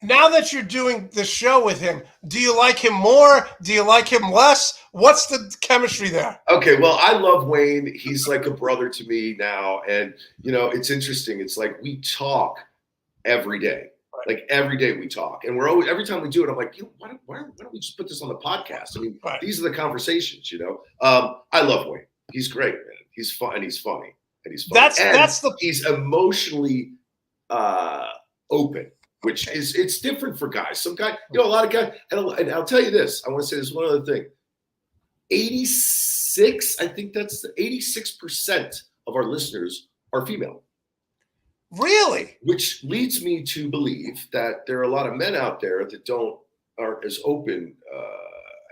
now that you're doing the show with him, do you like him more? Do you like him less? What's the chemistry there? Okay, well, I love Wayne. He's like a brother to me now. And, it's interesting. It's like we talk every day. Right. Like every day we talk. And we're always, every time we do it, I'm like, why don't we just put this on the podcast? I mean, These are the conversations, I love Wayne. He's great, man. He's fun and he's funny. And he's funny. He's emotionally open. Which is, it's different for guys. Some guys, a lot of guys, and I'll tell you this. I want to say this one other thing. 86% of our listeners are female. Really? Which leads me to believe that there are a lot of men out there that aren't as open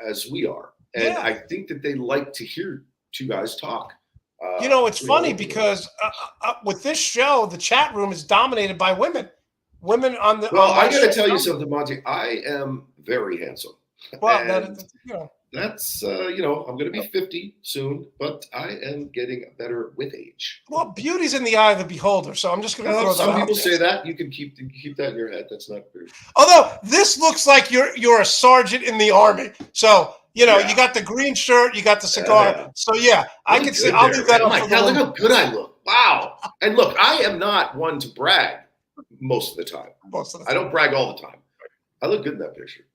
as we are. And I think that they like to hear two guys talk. It's funny because with this show, the chat room is dominated by women. Women on the. Well, I got to tell you something, Monte. I am very handsome. Well, that's I'm going to be 50 soon, but I am getting better with age. Well, beauty's in the eye of the beholder, so I'm just going to throw that out. Some people say that. You can keep that in your head. That's not true. Although this looks like you're a sergeant in the army, so you got the green shirt, you got the cigar, so I can see. I'll leave that up. Oh my God, look how good I look! Wow, and look, I am not one to brag. Most of the time. I don't brag all the time. I look good in that picture.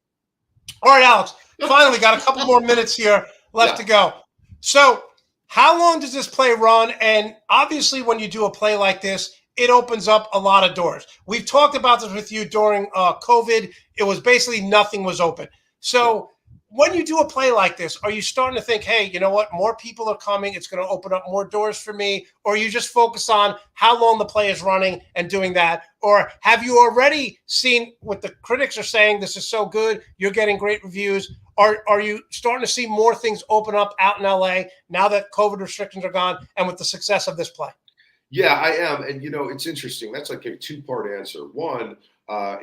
All right, Alex. Finally, got a couple more minutes here left to go. So, how long does this play run? And obviously, when you do a play like this, it opens up a lot of doors. We've talked about this with you during COVID. It was basically nothing was open. So, when you do a play like this, are you starting to think, hey, you know what? More people are coming. It's going to open up more doors for me. Or you just focus on how long the play is running and doing that? Or have you already seen what the critics are saying? This is so good. You're getting great reviews. Are you starting to see more things open up out in LA now that COVID restrictions are gone and with the success of this play? Yeah, I am. And, it's interesting. That's like a two-part answer. One,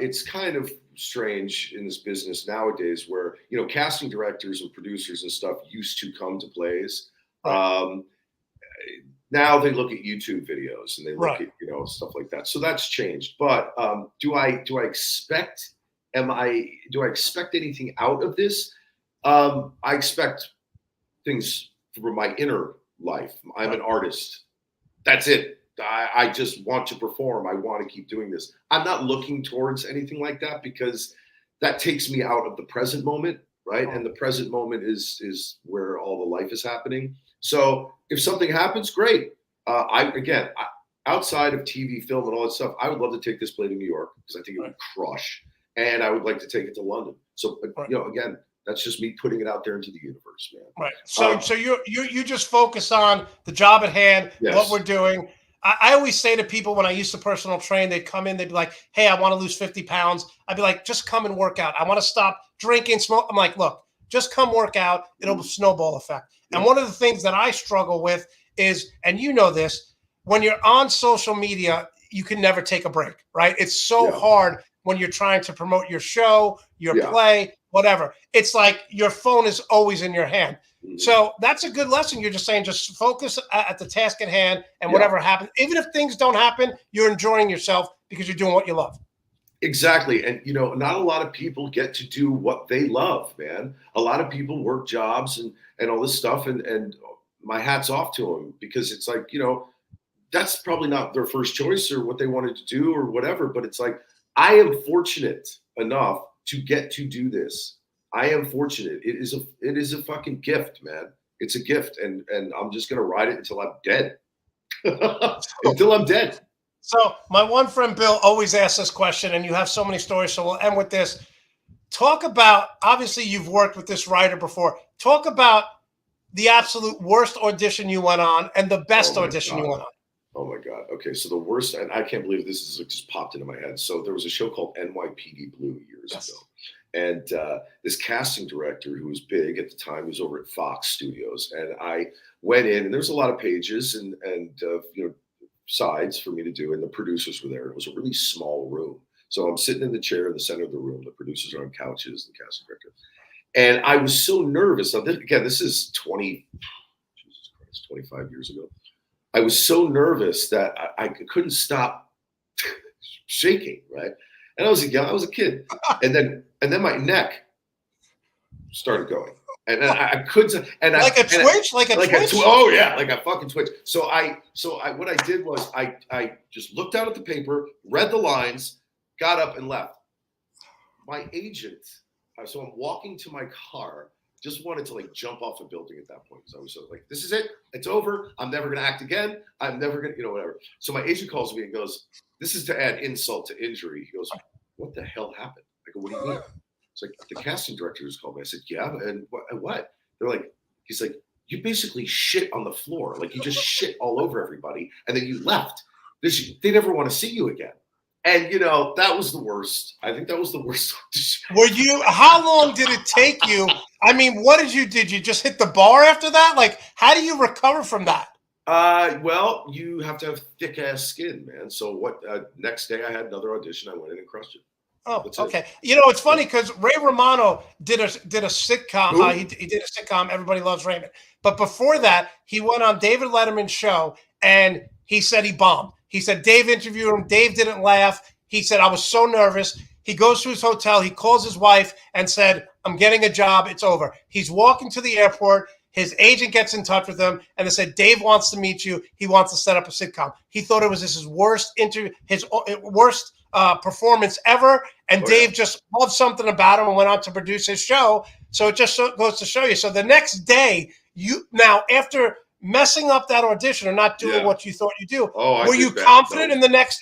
it's kind of strange in this business nowadays where, casting directors and producers and stuff used to come to plays. Now they look at YouTube videos and they look at, stuff like that. So that's changed. But do I expect anything out of this? I expect things from my inner life. I'm an artist. That's it. I just want to perform. I want to keep doing this. I'm not looking towards anything like that because that takes me out of the present moment, right? And the present moment is where all the life is happening. So if something happens, great. Outside of TV, film, and all that stuff, I would love to take this play to New York because I think it would crush, and I would like to take it to London. So again, that's just me putting it out there into the universe, man. Right. So you just focus on the job at hand, what we're doing. I always say to people when I used to personal train, they'd come in, they'd be like, hey, I want to lose 50 pounds. I'd be like, just come and work out. I want to stop drinking, smoke. I'm like, look, just come work out. It'll be a snowball effect. And one of the things that I struggle with is, and you know this, when you're on social media, you can never take a break, right? It's so hard when you're trying to promote your show, your play, whatever. It's like your phone is always in your hand. So that's a good lesson. You're just saying, just focus at the task at hand and whatever happens. Even if things don't happen, you're enjoying yourself because you're doing what you love. Exactly. And, not a lot of people get to do what they love, man. A lot of people work jobs and all this stuff. And my hat's off to them because it's like, that's probably not their first choice or what they wanted to do or whatever. But it's like, I am fortunate enough to get to do this I am fortunate. It is a fucking gift, man. It's a gift, and I'm just gonna ride it until I'm dead. Until I'm dead. So my one friend Bill always asks this question, and you have so many stories, so we'll end with this. Talk about, obviously you've worked with this writer before. Talk about the absolute worst audition you went on and the best audition you went on. Oh my God. Okay. So the worst, and I can't believe this is just popped into my head. So there was a show called NYPD Blue years ago. And this casting director who was big at the time was over at Fox Studios. And I went in, and there was a lot of pages and sides for me to do. And the producers were there. It was a really small room. So I'm sitting in the chair in the center of the room. The producers are on couches, the casting director. And I was so nervous. Now, this is 25 years ago. I was so nervous that I couldn't stop shaking, right? And I was a kid. And then my neck started going. And I couldn't. And like a twitch? Like a twitch? Oh, yeah, like a fucking twitch. So what I did was I just looked down at the paper, read the lines, got up and left. My agent, so I'm walking to my car, just wanted to like jump off a building at that point. Because I was so like, this is it. It's over. I'm never going to act again. I'm never going to, whatever. So my agent calls me and goes, this is to add insult to injury. He goes, what the hell happened? I go, what do you mean? It's like, the casting director just called me. I said, yeah, and what? They're like, he's like, you basically shit on the floor. Like you just shit all over everybody. And then you left. They never want to see you again. And, that was the worst. I think that was the worst. How long did it take you? I mean, what did you just hit the bar after that? Like, how do you recover from that? Well, you have to have thick ass skin, man. So next day I had another audition. I went in and crushed it. Oh, okay. It's funny because Ray Romano did a sitcom. He did a sitcom, Everybody Loves Raymond. But before that, he went on David Letterman's show and he said he bombed. He said Dave interviewed him. Dave didn't laugh. He said, I was so nervous. He goes to his hotel. He calls his wife and said, I'm getting a job. It's over. He's walking to the airport. His agent gets in touch with him and they said, Dave wants to meet you. He wants to set up a sitcom. He thought it was his worst performance ever. And Dave just loved something about him and went on to produce his show. So it just goes to show you. So the next day, after messing up that audition or not doing what you thought you do, were you confident in the next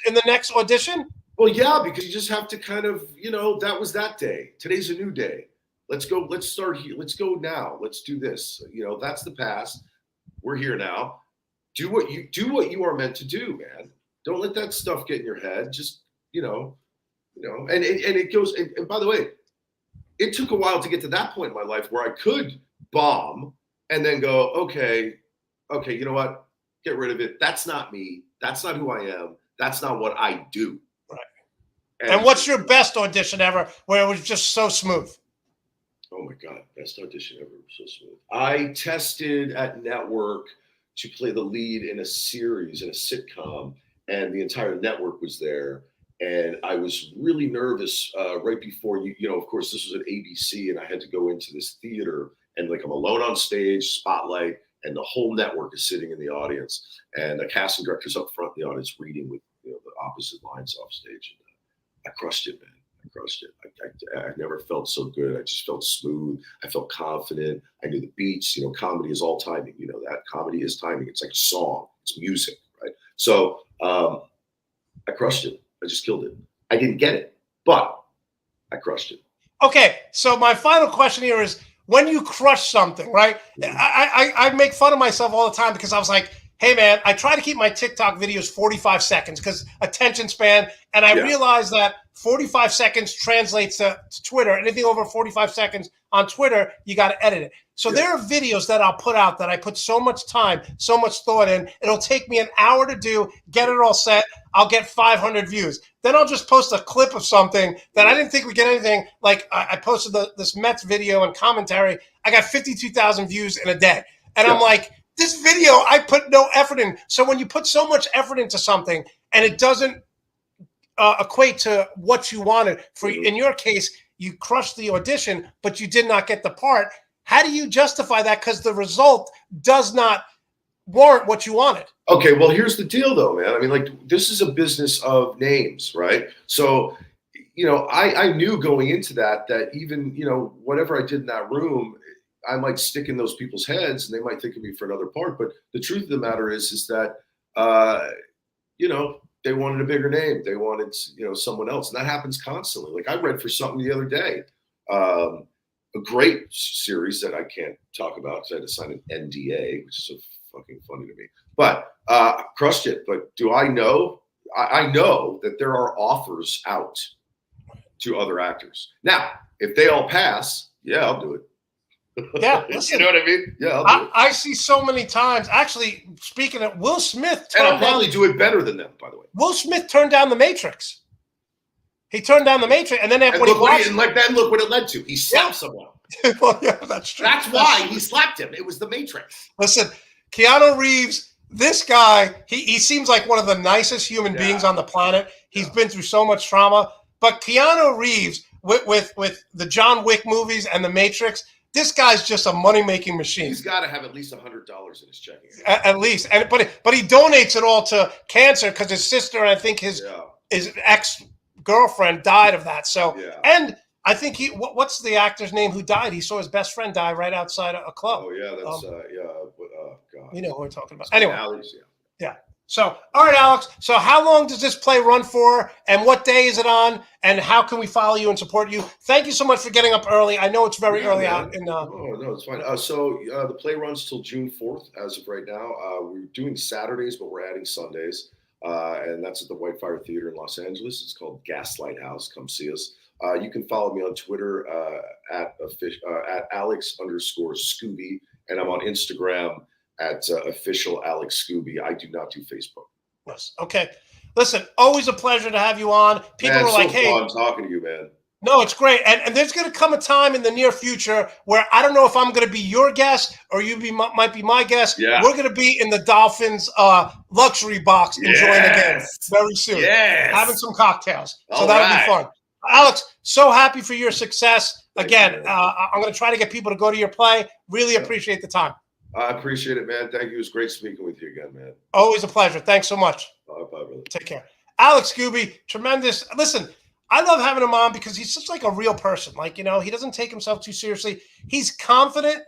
audition? Well, yeah, because you just have to kind of, that was that day. Today's a new day. Let's go. Let's start here. Let's go now. Let's do this. That's the past. We're here now. Do what you are meant to do, man. Don't let that stuff get in your head. Just, and it goes. And by the way, it took a while to get to that point in my life where I could bomb and then go, okay, you know what? Get rid of it. That's not me. That's not who I am. That's not what I do. Right. And what's your best audition ever where it was just so smooth? Oh my God, best audition ever. So smooth. I tested at network to play the lead in a series, in a sitcom, and the entire network was there. And I was really nervous right before of course, this was at ABC, and I had to go into this theater, and like I'm alone on stage, spotlight, and the whole network is sitting in the audience, and the casting director's up front in the audience reading with the opposite lines off stage. And I crushed it, man. I crushed it. I never felt so good. I just felt smooth. I felt confident. I knew the beats. Comedy is all timing. That comedy is timing. It's like a song. It's music, right? So I crushed it. I just killed it. I didn't get it, but I crushed it. Okay, so my final question here is, when you crush something, right? I make fun of myself all the time because I was like, hey, man, I try to keep my TikTok videos 45 seconds because attention span. And I realized that 45 seconds translates to Twitter. Anything over 45 seconds on Twitter, you got to edit it. So there are videos that I'll put out that I put so much time, so much thought in. It'll take me an hour to do, get it all set. I'll get 500 views. Then I'll just post a clip of something that I didn't think would get anything. Like I posted this Mets video and commentary. I got 52,000 views in a day. And I'm like, this video, I put no effort in. So when you put so much effort into something and it doesn't equate to what you wanted, in your case, you crushed the audition, but you did not get the part. How do you justify that? Because the result does not warrant what you wanted. Okay, well, here's the deal, though, man. I mean, like, this is a business of names, right? So, I knew going into that even, whatever I did in that room, I might stick in those people's heads and they might think of me for another part. But the truth of the matter is that, they wanted a bigger name. They wanted, someone else. And that happens constantly. Like I read for something the other day, a great series that I can't talk about because I had to sign an NDA, which is so fucking funny to me. But crushed it. But do I know? I know that there are offers out to other actors. Now, if they all pass, yeah, I'll do it. Yeah, listen, you know what I mean? Yeah, I see so many times. Actually, speaking of Will Smith, and I'll probably do it better than them. By the way, Will Smith turned down The Matrix. He turned down The Matrix, and then look what it led to. He slapped someone. Well, yeah, that's true. That's why he slapped him. It was The Matrix. Listen, Keanu Reeves, this guy, he seems like one of the nicest human beings on the planet. He's been through so much trauma, but Keanu Reeves with the John Wick movies and The Matrix. This guy's just a money-making machine. He's got to have at least $100 in his checking account. At least, but he donates it all to cancer because his sister and I think his ex-girlfriend died of that. So, and I think what's the actor's name who died? He saw his best friend die right outside a club. Oh yeah, that's God. You know who we're talking about. Anyway, Alex, yeah. So, all right, Alex. So, how long does this play run for, and what day is it on, and how can we follow you and support you? Thank you so much for getting up early. I know it's very early out. No, it's fine. So the play runs till June 4th as of right now. We're doing Saturdays, but we're adding Sundays, and that's at the Whitefire Theater in Los Angeles. It's called Gaslight House. Come see us. You can follow me on Twitter at Alex_Skuby, and I'm on Instagram at official Alex Skuby. I do not do Facebook. Yes. Okay. Listen, always a pleasure to have you on. People are like, hey, I'm talking to you, man. No, it's great. And there's going to come a time in the near future where I don't know if I'm going to be your guest or you might be my guest. Yeah. We're going to be in the Dolphins luxury box enjoying the game very soon. Yes. Having some cocktails. So All that'll right. be fun. Alex, so happy for your success. Again, I'm going to try to get people to go to your play. Really appreciate the time. I appreciate it, man. Thank you. It was great speaking with you again, man. Always a pleasure. Thanks so much. Bye, brother. Take care. Alex Skuby, tremendous. Listen, I love having him on because he's just like a real person. Like, he doesn't take himself too seriously. He's confident,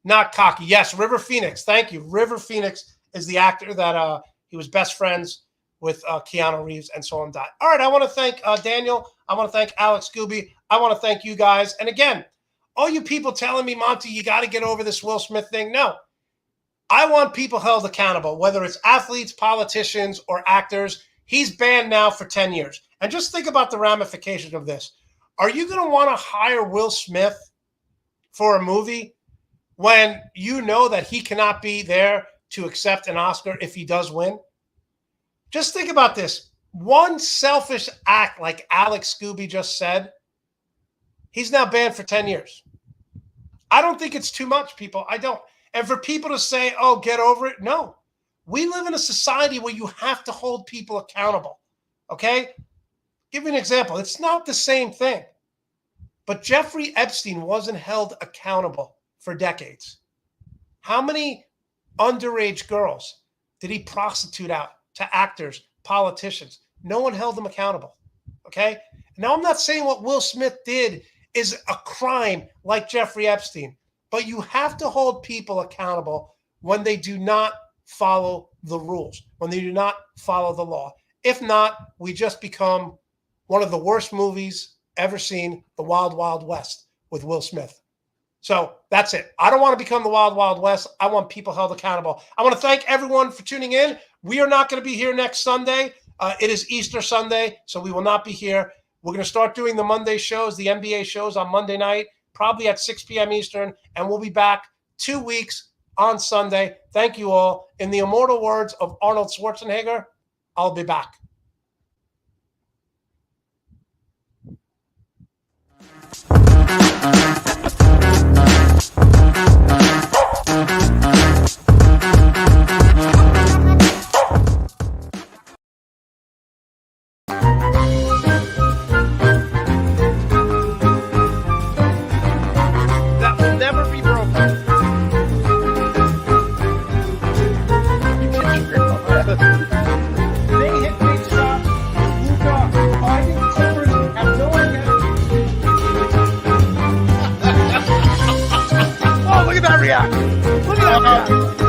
not cocky. Yes, River Phoenix. Thank you. River Phoenix is the actor that he was best friends with Keanu Reeves and so on. All right, I want to thank Daniel. I want to thank Alex Skuby. I want to thank you guys. And again, all you people telling me, Monte, you got to get over this Will Smith thing. No. I want people held accountable, whether it's athletes, politicians, or actors. He's banned now for 10 years. And just think about the ramifications of this. Are you going to want to hire Will Smith for a movie when you know that he cannot be there to accept an Oscar if he does win? Just think about this. One selfish act like Alex Skuby just said, he's now banned for 10 years. I don't think it's too much, people. I don't. And for people to say, oh, get over it. No, we live in a society where you have to hold people accountable. Okay. Give you an example. It's not the same thing, but Jeffrey Epstein wasn't held accountable for decades. How many underage girls did he prostitute out to actors, politicians? No one held them accountable. Okay. Now, I'm not saying what Will Smith did is a crime like Jeffrey Epstein. But you have to hold people accountable when they do not follow the rules, when they do not follow the law. If not, we just become one of the worst movies ever seen, The Wild Wild West with Will Smith. So that's it. I don't want to become the Wild Wild West. I want people held accountable. I want to thank everyone for tuning in. We are not going to be here next Sunday. It is Easter Sunday, so we will not be here. We're going to start doing the Monday shows, the NBA shows on Monday night, probably at 6 p.m. Eastern, and we'll be back 2 weeks on Sunday. Thank you all. In the immortal words of Arnold Schwarzenegger, I'll be back. That will never be broken. They hit big shots, moved on. I think Clippers have no that reaction. Look at that reaction.